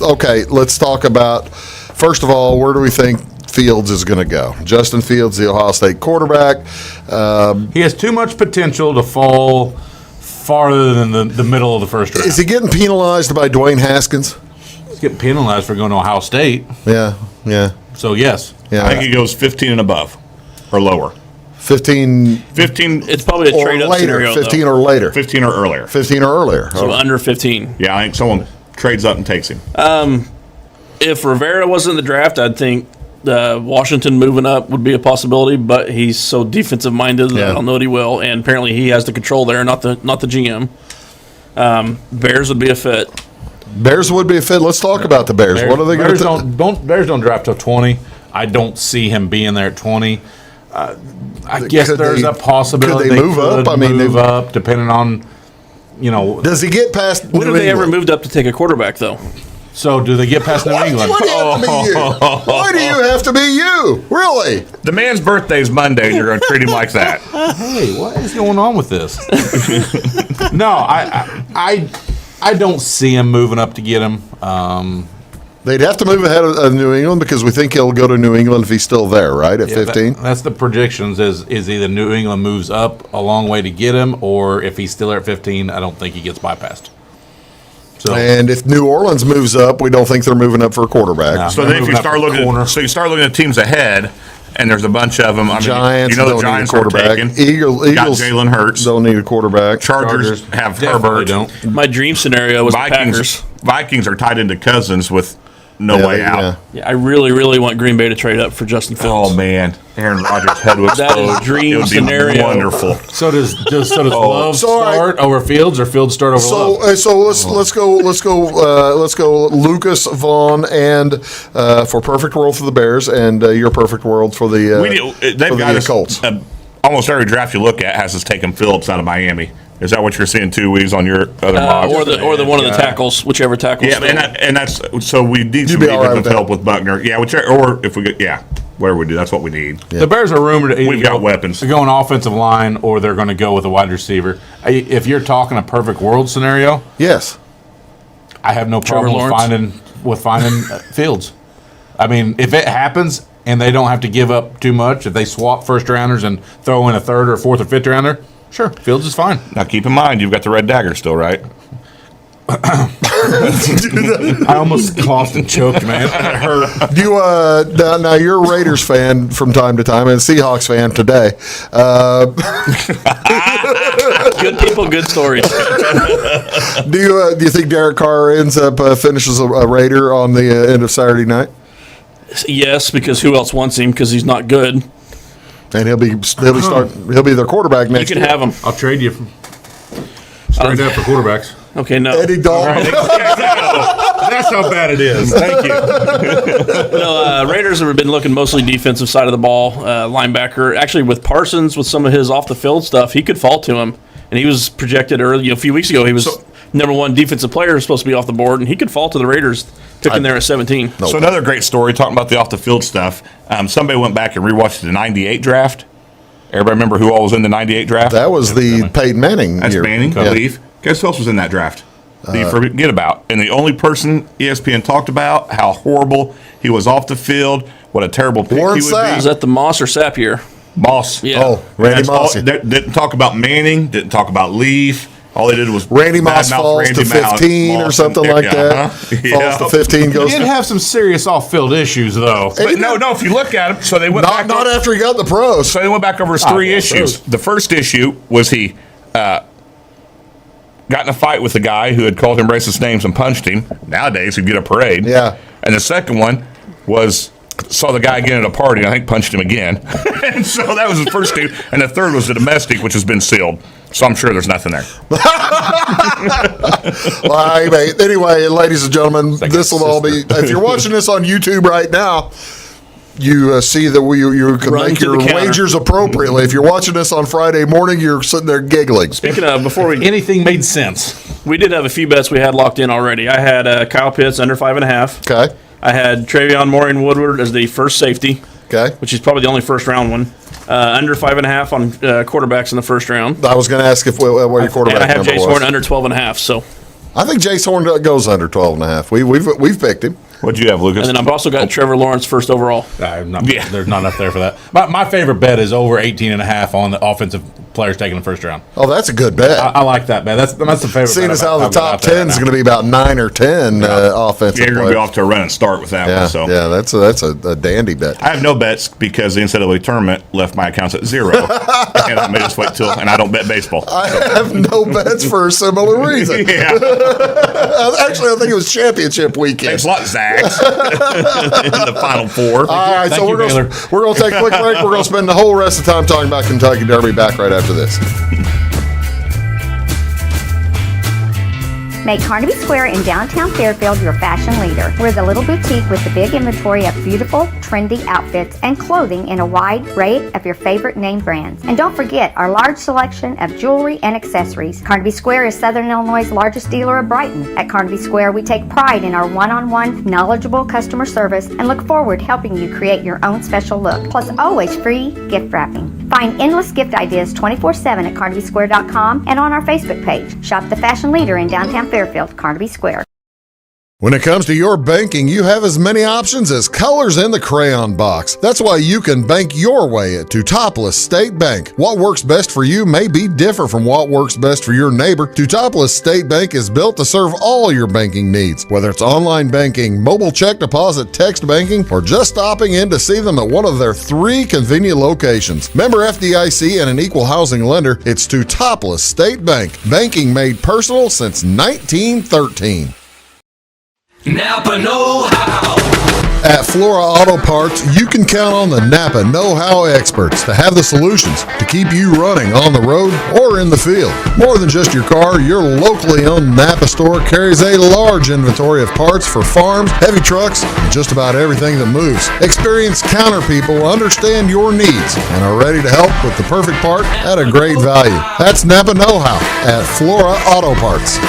Okay, let's talk about first of all, where do we think Fields is going to go? Justin Fields, the Ohio State quarterback. He has too much potential to fall farther than the middle of the first round. Is he getting penalized by Dwayne Haskins? He's getting penalized for going to Ohio State. Yeah. So, yes. Yeah. I think he goes 15 and above or lower. 15. It's probably a trade-up scenario, 15 though. or later. 15 or earlier. 15 or earlier. So under 15. Yeah, I think someone trades up and takes him. If Rivera wasn't in the draft, I'd think Washington moving up would be a possibility, but he's so defensive minded that I don't know that he will. And apparently he has the control there, not the GM. Bears would be a fit. Bears would be a fit. Let's talk about the Bears. What are they going to do? Bears don't draft till 20. I don't see him being there at 20. I guess there's a possibility could they move up? I mean, move up depending on, Does he get past When have they ever moved up to take a quarterback, though? So do they get past New England? Why do you have to be you? Why do you have to be you? Really? The man's birthday is Monday, and you're going to treat him like that. Hey, what is going on with this? No, I don't see him moving up to get him. They'd have to move ahead of New England because we think he'll go to New England if he's still there, right, at 15? That's the predictions is either New England moves up a long way to get him, or if he's still there at 15, I don't think he gets bypassed. So, and if New Orleans moves up, we don't think they're moving up for a quarterback. No, so then if you start looking at teams ahead, and there's a bunch of them. Giants, the Giants don't need a quarterback. Eagles got Jalen Hurts. Don't need a quarterback. Chargers have Herbert. Don't. My dream scenario was the Packers. Vikings are tied into Cousins with no way out. Yeah, I really, really want Green Bay to trade up for Justin Fields. Oh man, Aaron Rodgers' head would explode. That is a dream it would scenario. Be wonderful. So does Love start over Fields, or Fields start over Love? So let's go Lucas, Vaughan, and for Perfect World for the Bears, and your Perfect World for the they've got Colts. Almost every draft you look at has us taking Phillips out of Miami. Is that what you're seeing 2 weeks on your other mocks? Or the one of the tackles, whichever tackles. Yeah, and that's so we need some defensive help with Buckner. Yeah, or if we get whatever we do, that's what we need. Yeah. The Bears are rumored to we've got weapons. To go an offensive line, or they're going to go with a wide receiver. If you're talking a perfect world scenario, yes, I have no problem with finding Fields. I mean, if it happens and they don't have to give up too much, if they swap first rounders and throw in a third or fourth or fifth rounder. Sure, Fields is fine. Now, keep in mind, you've got the red dagger still, right? I almost coughed and choked, man. It hurt. You now you're a Raiders fan from time to time and a Seahawks fan today. Good people, good stories. Do you think Derek Carr ends up finishes a Raider on the end of Saturday night? Yes, because who else wants him? Because he's not good. And he'll be their quarterback next year. You can have him. I'll trade you straight up for quarterbacks. Okay, no. Eddie Dalton. That's how bad it is. Thank you. Raiders have been looking mostly defensive side of the ball, linebacker. Actually, with Parsons, with some of his off-the-field stuff, he could fall to him. And he was projected early, a few weeks ago, he was number one defensive player supposed to be off the board, and he could fall to the Raiders, picking there at 17. So another great story, talking about the off-the-field stuff. Somebody went back and rewatched the 98 draft. Everybody remember who all was in the 98 draft? That was the Peyton Manning That's year. Manning, I believe. Guess who else was in that draft? That you forget about. And the only person ESPN talked about, how horrible he was off the field, what a terrible pick Warren he would Sapp. be. Was that the Moss or Sapp year? Moss. Yeah. Oh, Randy That's all- Moss. didn't talk about Manning, didn't talk about Leaf. All they did was Randy Moss badmouth falls Randy to 15 or Moss something and- like yeah, that. uh-huh. Falls to 15, He goes did to... have some serious off-field issues, though. But no, if you look at him, so they went back. Not after he got the pros. So they went back over his three issues. The first issue was he got in a fight with a guy who had called him racist names and punched him. Nowadays, he'd get a parade. Yeah. And the second one was saw the guy again at a party, and I think punched him again. And so that was his first two. And the third was the domestic, which has been sealed. So I'm sure there's nothing there. Well, anyway, ladies and gentlemen, this will all be... If you're watching this on YouTube right now, you see that you can Run make to your the counter. wagers appropriately. If you're watching this on Friday morning, you're sitting there giggling. Speaking of, before we Anything made sense. we did have a few bets we had locked in already. I had Kyle Pitts under 5.5. Okay. I had Travion Morin Woodward as the first safety, Okay. which is probably the only first round one. Under 5.5 on quarterbacks in the first round. I was going to ask what your quarterback And I have number Jace was. Horn under 12.5. So, I think Jace Horn goes under 12.5. We've picked him. What'd you have, Lucas? and then I've also got Trevor Lawrence first overall. There's not enough there for that. My favorite bet is over 18.5 on the offensive players taking the first round. Oh, that's a good bet. I like that bet. That's the favorite. Seeing bet as how the I've got top out there 10 is right going to be about 9 or 10 offensive Yeah, you're going to be players. off to a running start with that Yeah, one. So yeah, that's a dandy bet. I have no bets because the NCAA tournament left my accounts at 0. And I may just wait till, and I don't bet baseball. I have no bets for a similar reason. Yeah. Actually, I think it was championship weekend. Thanks a lot, Zags. In the Final Four. All right, so we're going to take a quick break. We're going to spend the whole rest of the time talking about Kentucky Derby. Back right after this. Make Carnaby Square in downtown Fairfield your fashion leader. We're the little boutique with the big inventory of beautiful, trendy outfits and clothing in a wide array of your favorite name brands. And don't forget our large selection of jewelry and accessories. Carnaby Square is Southern Illinois' largest dealer of Brighton. At Carnaby Square, we take pride in our one-on-one, knowledgeable customer service and look forward to helping you create your own special look. Plus, always free gift wrapping. Find endless gift ideas 24/7 at CarnabySquare.com and on our Facebook page. Shop the fashion leader in downtown Fairfield, Carnaby Square. When it comes to your banking, you have as many options as colors in the crayon box. That's why you can bank your way at Teutopolis State Bank. What works best for you may be different from what works best for your neighbor. Teutopolis State Bank is built to serve all your banking needs, whether it's online banking, mobile check deposit, text banking, or just stopping in to see them at one of their 3 convenient locations. Member FDIC and an equal housing lender, it's Teutopolis State Bank. Banking made personal since 1913. Napa know-how. At Flora Auto Parts, you can count on the Napa know-how experts to have the solutions to keep you running on the road or in the field. More than just your car, your locally owned Napa store carries a large inventory of parts for farms, heavy trucks, and just about everything that moves. Experienced counter people understand your needs and are ready to help with the perfect part at a great value. That's Napa know-how at Flora Auto Parts.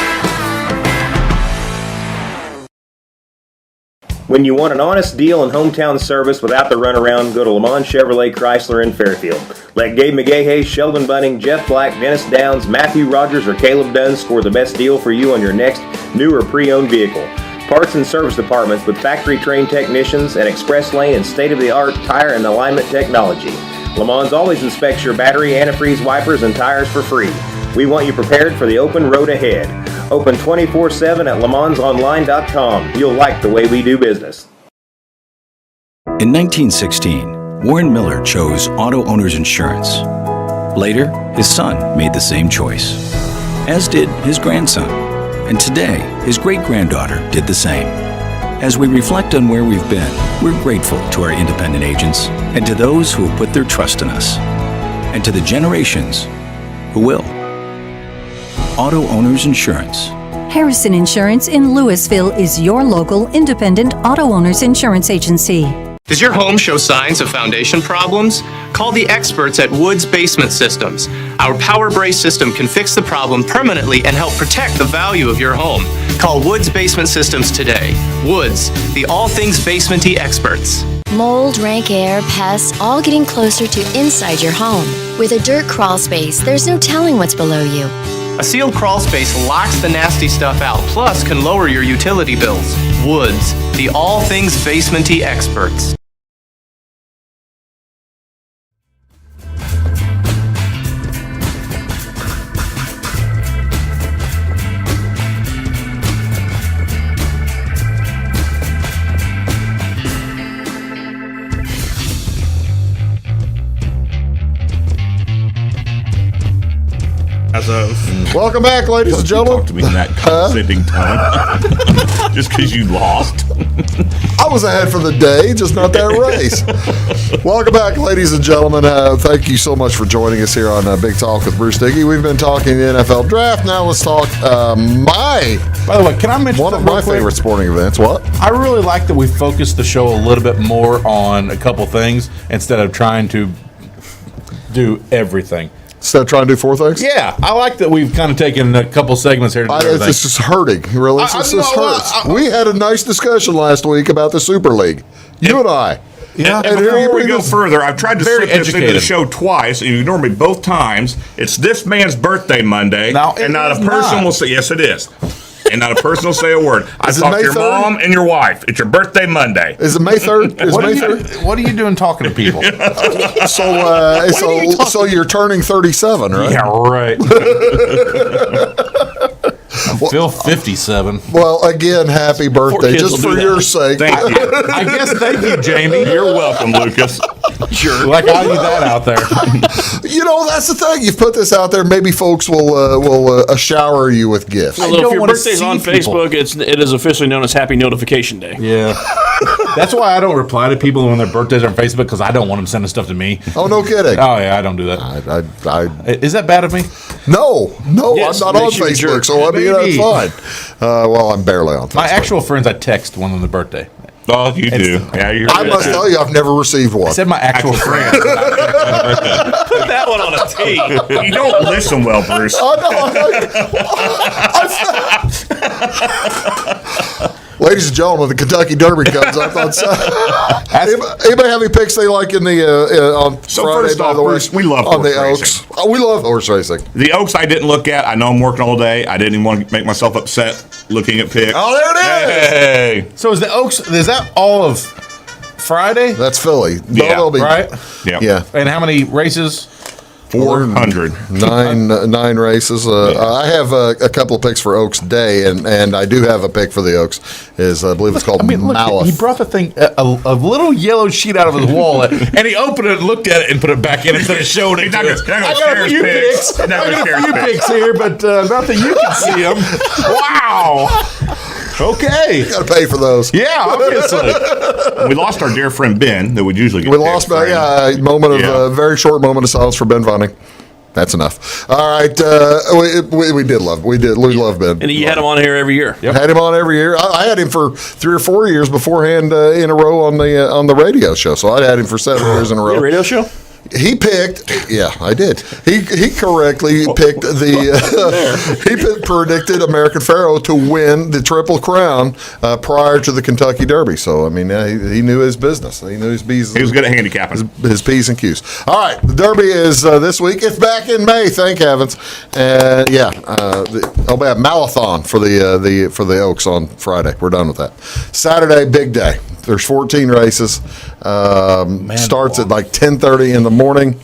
When you want an honest deal and hometown service without the runaround, go to Lamont Chevrolet Chrysler in Fairfield. Let Gabe McGahey, Sheldon Bunning, Jeff Black, Dennis Downs, Matthew Rogers, or Caleb Dunn score the best deal for you on your next new or pre-owned vehicle. Parts and service departments with factory-trained technicians and express lane and state-of-the-art tire and alignment technology. Lamont's always inspects your battery, antifreeze, wipers, and tires for free. We want you prepared for the open road ahead. Open 24/7 at lemansonline.com. You'll like the way we do business. In 1916, Warren Miller chose Auto Owners Insurance. Later, his son made the same choice, as did his grandson. And today, his great-granddaughter did the same. As we reflect on where we've been, we're grateful to our independent agents and to those who have put their trust in us, and to the generations who will. Auto Owners Insurance. Harrison Insurance in Louisville is your local independent auto owners insurance agency. Does your home show signs of foundation problems? Call the experts at Woods Basement Systems. Our Power Brace system can fix the problem permanently and help protect the value of your home. Call Woods Basement Systems today. Woods, the all things basement-y experts. Mold, rank air, pests, all getting closer to inside your home. With a dirt crawl space, there's no telling what's below you. A sealed crawl space locks the nasty stuff out, plus can lower your utility bills. Woods, the all things basement-y experts. Welcome back, ladies and gentlemen. Talk to me in that condescending tone. Just because you lost. I was ahead for the day, just not that race. Welcome back, ladies and gentlemen. Thank you so much for joining us here on Big Talk with Bruce Dickey. We've been talking the NFL draft. Now let's talk By the way, can I mention one of my favorite sporting events? What? I really like that we focused the show a little bit more on a couple things instead of trying to do everything. Instead of trying to do four things? Yeah, I like that we've kind of taken a couple segments here. This is hurting, really. This hurts. We had a nice discussion last week about the Super League. You and I. Yeah. And before we go further, I've tried to slip this into the show twice, and you ignore me both times. It's this man's birthday Monday, and not a person will say, yes, it is. And not a person will say a word. I talked to your mom and your wife. It's your birthday Monday. Is it May 3rd? What are you doing talking to people? So you're turning 37, right? Yeah, right. I feel 57. Well, again, happy birthday, just for your sake. Thank you. I guess thank you, Jamie. You're welcome, Lucas. Sure. Like I need that out there. You know, that's the thing. You've put this out there. Maybe folks will shower you with gifts. Well, if your birthday's on Facebook, it is officially known as Happy Notification Day. Yeah. That's why I don't reply to people when their birthdays are on Facebook, because I don't want them sending stuff to me. Oh, no kidding. Oh, yeah, I don't do that. Is that bad of me? No, Yes, I'm not on Facebook, so I mean, that's fine. Well, I'm barely on Facebook. My actual friends, I text one on their birthday. Oh, you do. Yeah, I must tell you, I've never received one. I said my actual friends. Put that one on a tee. You don't listen well, Bruce. Ladies and gentlemen, the Kentucky Derby comes up on Saturday. Anybody have any picks they like in the on Friday? First off, Bruce, we love on horse the racing. Oaks. Oh, we love horse racing. The Oaks I didn't look at. I know I'm working all day. I didn't even want to make myself upset looking at picks. Oh, there it is. Hey. So is the Oaks? Is that all of Friday? That's Philly. Yeah. They'll be, right. Yeah. And how many races? 400. Nine races. I have a couple of picks for Oaks Day, and I do have a pick for the Oaks. I believe it's called Malif. He brought the thing, a little yellow sheet out of his wallet, and he opened it, looked at it, and put it back in instead of showing it. I got a few picks. I got a few picks here, but not that you can see them. Wow. Okay. You got to pay for those. Yeah, obviously. We lost our dear friend Ben that would usually get We lost by a very short moment of silence for Ben Vonning. That's enough. All right, we love Ben. And you had him on here every year. Yep. Had him on every year. I had him for 3 or 4 years beforehand in a row on the radio show. So I had him for 7 years in a row. Your radio show? He picked, yeah, I did. He correctly picked he predicted American Pharoah to win the Triple Crown prior to the Kentucky Derby. So, I mean, he knew his business. He knew his B's. He was good at handicapping. His P's and Q's. All right, the Derby is this week. It's back in May, thank heavens. And I'll be at Malathon for the Oaks on Friday. We're done with that. Saturday, big day. There's 14 races. Starts at like 10:30 in the morning,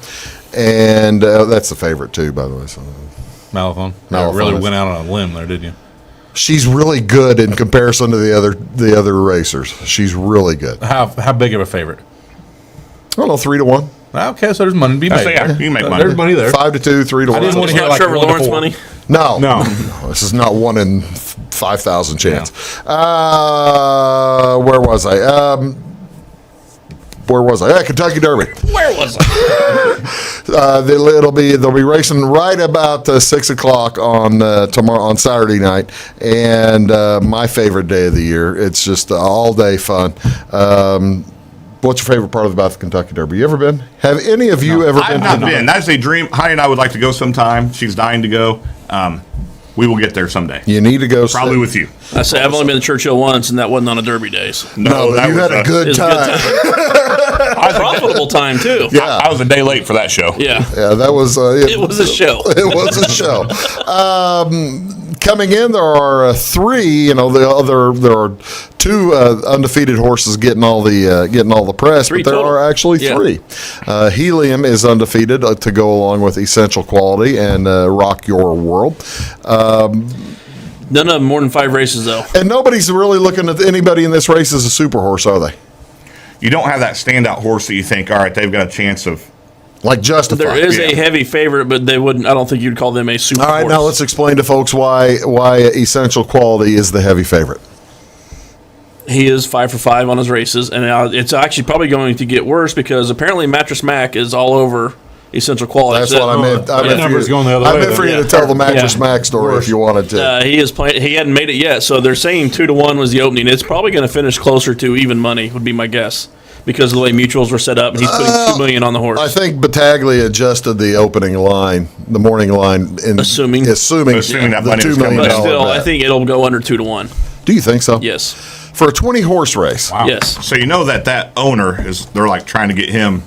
and that's the favorite too, by the way. So. Malathon. Malathon really went out on a limb there, did you? She's really good in comparison to the other racers. She's really good. How big of a favorite? I don't know, 3-1. Okay, so there's money to be made. Yeah, you can make money. There's money there. 5-2, 3-1. I didn't want to hear like Trevor 1 to Lawrence 4. money. No. This is not 1 in 5,000 chance. Where was I? Kentucky Derby. Where was I? They'll be racing right about 6 o'clock on tomorrow on Saturday night, and my favorite day of the year. It's just all day fun. What's your favorite part about the Kentucky Derby? You ever been? Have any of you ever been? I've not been. That's a dream. Heidi and I would like to go sometime. She's dying to go. We will get there someday. You need to go. Probably with you. I say I've only been to Churchill once, and that wasn't on a Derby days. No, but you had a good time. Profitable time too. Yeah, I was a day late for that show. Yeah, that was. It was a show. It was a show. Coming in, there are 3. There are 2 undefeated horses getting all the press, 3 but there total. are actually 3. Helium is undefeated to go along with Essential Quality and Rock Your World. None of them more than 5 races though. And nobody's really looking at anybody in this race as a super horse, are they? You don't have that standout horse that you think, all right, they've got a chance of. Like Justify. There is a heavy favorite, but they wouldn't. I don't think you'd call them a super. All right, horse. now let's explain to folks why Essential Quality is the heavy favorite. He is 5 for 5 on his races, and it's actually probably going to get worse because apparently Mattress Mac is all over Essential Quality. That's what I meant. I meant for you to tell the Mattress Mac story if you wanted to. He is playing. He hadn't made it yet, so they're saying 2-1 was the opening. It's probably going to finish closer to even money, would be my guess, because of the way mutuals were set up. And he's putting $2 million on the horse. I think Battaglia adjusted the opening line, the morning line, assuming that the $2 million. But still, I think it'll go under 2-1. Do you think so? Yes. For a 20 horse race. Wow. Yes. So you know that owner they're like trying to get him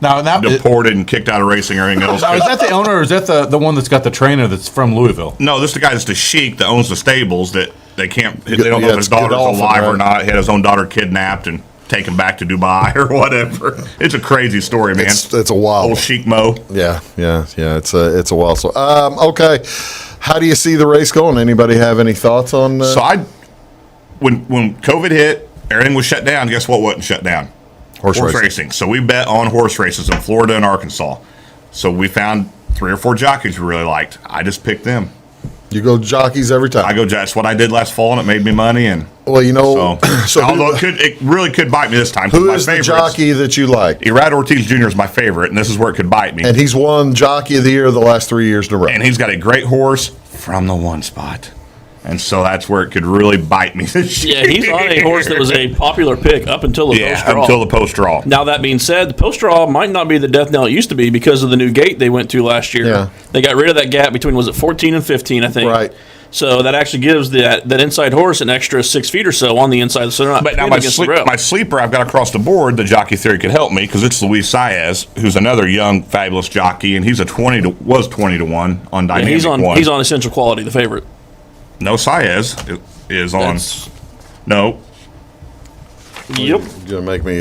deported and kicked out of racing or anything else. Now, is that the owner or is that the one that's got the trainer that's from Louisville? No, this is the guy that's the sheik that owns the stables that they don't know if his daughter's alive or not. He had his own daughter kidnapped and taken back to Dubai or whatever. It's a crazy story, man. It's a wild. Old Sheik Mo. Yeah. It's a wild story. Okay. How do you see the race going? Anybody have any thoughts on? So when COVID hit, everything was shut down. Guess what wasn't shut down? Horse racing. So we bet on horse races in Florida and Arkansas. So we found 3 or 4 jockeys we really liked. I just picked them. You go jockeys every time. I go. That's what I did last fall, and it made me money. And well, although it really could bite me this time. Who is the jockey that you like? Irad Ortiz Jr. is my favorite, and this is where it could bite me. And he's won Jockey of the Year the last 3 years in a row. And he's got a great horse from the 1 spot. And so that's where it could really bite me this year. Yeah, he's on a horse that was a popular pick up until the post-draw. Until the post-draw. Now, that being said, the post-draw might not be the death knell it used to be because of the new gate they went to last year. Yeah. They got rid of that gap between, was it 14 and 15, I think. Right. So that actually gives that inside horse an extra 6 feet or so on the inside. So they're not but now my sleeper I've got across the board, the jockey theory could help me because it's Luis Saez, who's another young, fabulous jockey, and he's was 20-1 on Dynamic One. He's on Essential Quality, the favorite. No, Saez is on. No. Yep. You're gonna make me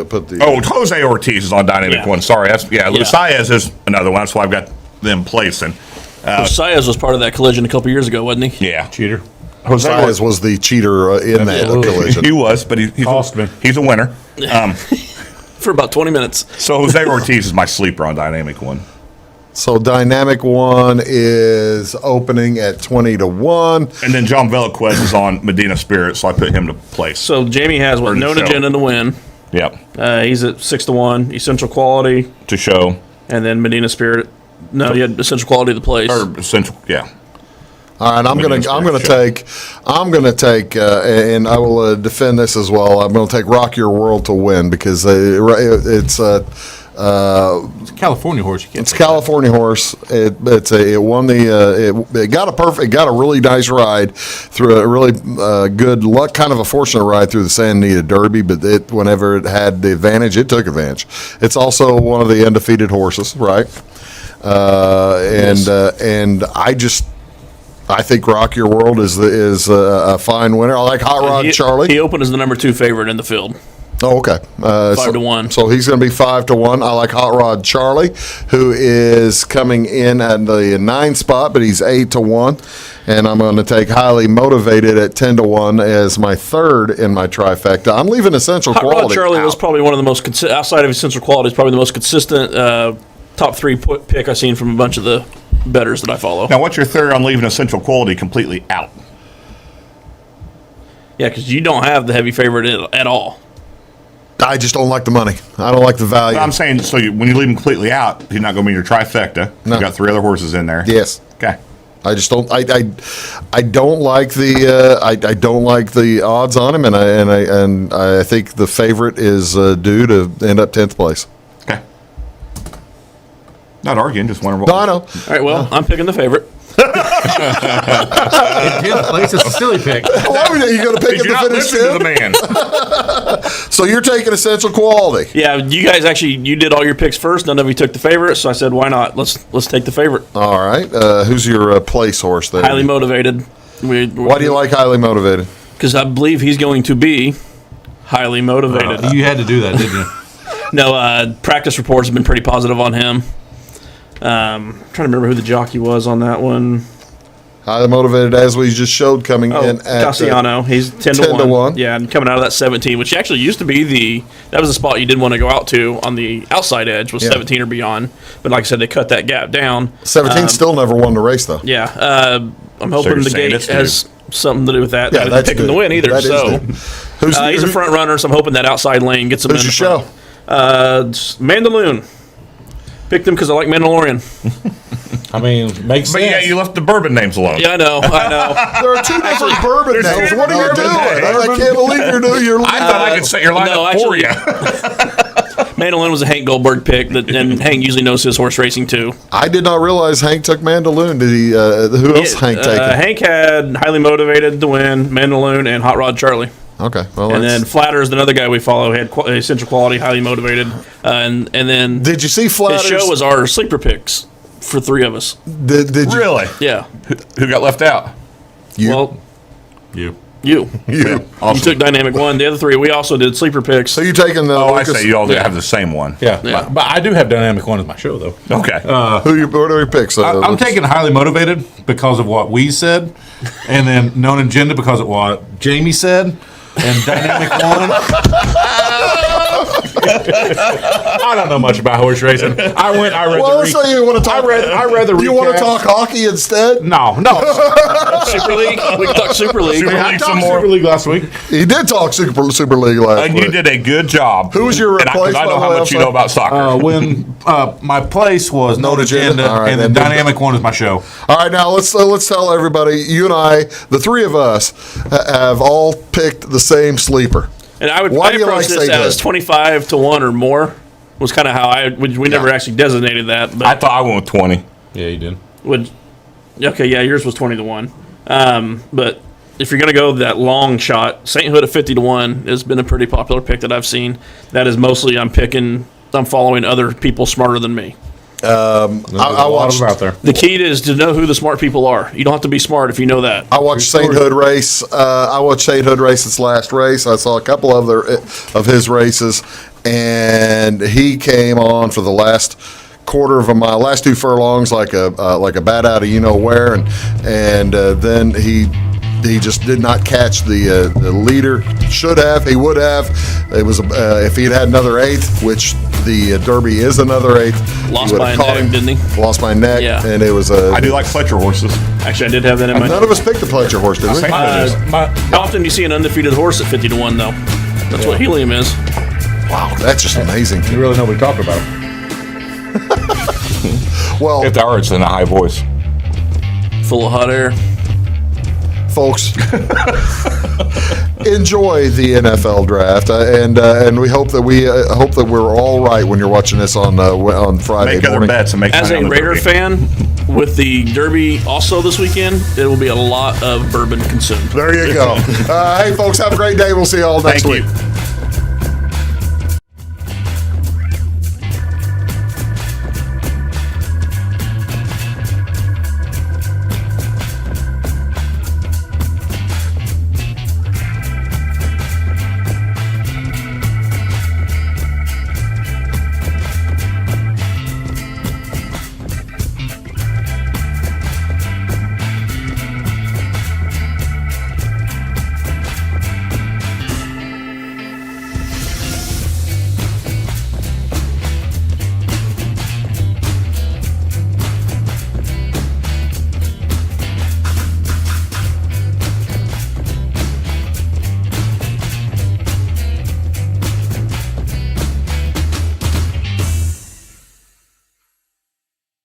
put the. Jose Ortiz is on Dynamic One. Sorry, Luis Saez is another one. That's why I've got them placing. Saez was part of that collision a couple years ago, wasn't he? Yeah, cheater. Saez was the cheater in that collision. He was, but he's a winner. For about 20 minutes. So Jose Ortiz is my sleeper on Dynamic One. So Dynamic One is opening at 20-1. And then John Velasquez is on Medina Spirit, so I put him to place. So Jamey has known agenda to win. Yep. He's at 6-1. Essential Quality to show. And then Medina Spirit. No, he had Essential Quality to place. Or Essential, yeah. All right, I'm gonna take, and I will defend this as well. I'm gonna take Rock Your World to win because it's a California horse. It's California horse. It won it got a really nice ride through a really good luck, kind of a fortunate ride through the Santa Anita Derby. But whenever it had the advantage, it took advantage. It's also one of the undefeated horses, right? And I think Rock Your World is a fine winner. I like Hot Rod Charlie. He opened as the number 2 favorite in the field. Oh, okay. 5-1. So he's going to be 5-1. I like Hot Rod Charlie, who is coming in at the 9 spot, but he's 8-1. And I'm going to take Highly Motivated at 10-1 as my third in my trifecta. I'm leaving Essential Hot Quality Rod Charlie out. was probably one of the most outside of Essential Quality. Is probably the most consistent top 3 pick I've seen from a bunch of the bettors that I follow. Now, what's your theory on leaving Essential Quality completely out? Yeah, because you don't have the heavy favorite at all. I just don't like the money. I don't like the value. But I'm saying, so when you leave him completely out, he's not going to be in your trifecta. No. You got 3 other horses in there. Yes. Okay. I just don't. I don't like the. I don't like the odds on him, and I think the favorite is due to end up 10th place. Okay. Not arguing, just wondering what. No, I know. All right, well, I'm picking the favorite. In 10th place, it's a silly pick. Well, you're going to pick him to finish the man. So you're taking Essential Quality. Yeah, you guys you did all your picks first. None of you took the favorite, so I said, why not? Let's take the favorite. All right. Who's your place horse there? Highly Motivated. Why do you like Highly Motivated? Because I believe he's going to be highly motivated. You had to do that, didn't you? No, practice reports have been pretty positive on him. Trying to remember who the jockey was on that one. Highly Motivated, as we just showed, coming in at Cassiano. He's 10-1. Yeah, and coming out of that 17, which actually used to be that was the spot you didn't want to go out to on the outside edge, was 17 or beyond. But like I said, they cut that gap down. 17 still never won the race, though. Yeah, I'm hoping the gate has something to do with that. Yeah, I didn't that's pick him to good. win either. That is So good. he's a front runner, so I'm hoping that outside lane gets him Who's in your the front. Mandaloon. Picked him because I like Mandalorian. I mean, makes But sense. yeah, you left the bourbon names alone. Yeah, I know. There are 2 different bourbon names. What are you doing? I can't believe you're doing your. I thought I could set your lineup for you. Mandaloon was a Hank Goldberg pick, and Hank usually knows his horse racing too. I did not realize Hank took Mandaloon. Did he? Who else Hank taken? Hank had Highly Motivated to win, Mandaloon, and Hot Rod Charlie. Okay, well, and then Flatters, another guy we follow, had Essential Quality, Highly Motivated, and then did you see Flatters? His show was our sleeper picks for 3 of us. Did you really? Yeah. Who got left out? You. Well, you. You Awesome. You took Dynamic One. The other 3 we also did sleeper picks. So you're taking the. I say you all have the same one. Yeah. But I do have Dynamic One as my show, though. Okay. What are your picks? I'm taking Highly Motivated because of what we said, and then Known Agenda because of what Jamey said, and Dynamic One. I don't know much about horse racing. I read Well, so you want to talk? I read the You want to recap. talk hockey instead? No. Super League. We can talk Super League. I talked Super League last week. He did talk Super League last And week. you did a good job. Who was your Because replacement? I know how much you know about soccer. When my place was Known Agenda, All right, and the then. Dynamic One is my show. All right, now let's tell everybody. You and I, the 3 of us, have all picked the same sleeper. And I Why do you approach like this St. as 25-1 or more. Was kind of how we never actually designated that. But I thought I went with 20. Yeah, you did. Okay, yeah, yours was 20-1. But if you're going to go that long shot, St. Hood at 50-1 has been a pretty popular pick that I've seen. That is mostly I'm following other people smarter than me. I watched out there. The key is to know who the smart people are. You don't have to be smart if you know that. I watched St. Hood race. I watched St. Hood race its last race. I saw a couple of his races, and he came on for the last quarter of a mile, last 2 furlongs, like a bat out of you know where, and then he just did not catch the leader. Should have. He would have. It was if he had had another 8th, which the Derby is another 8th. Lost by a neck, didn't he? Lost by a neck, Yeah. and it was I do like Fletcher horses. Actually, I did have that in my. None of us picked the Fletcher horse, did we? How often do you see an undefeated horse at 50-1 though? That's what helium is. Wow, that's just amazing. You really nobody talked about it. Well, If they are, it's in a high voice. Full of hot air. folks, enjoy the NFL draft, and we hope that we're all right when you're watching this on Friday Make other morning. bets and make As money a on the Raider Derby. fan, with the Derby also this weekend, there will be a lot of bourbon consumed. There you go. Hey, folks, have a great day. We'll see you all next Thank you. week.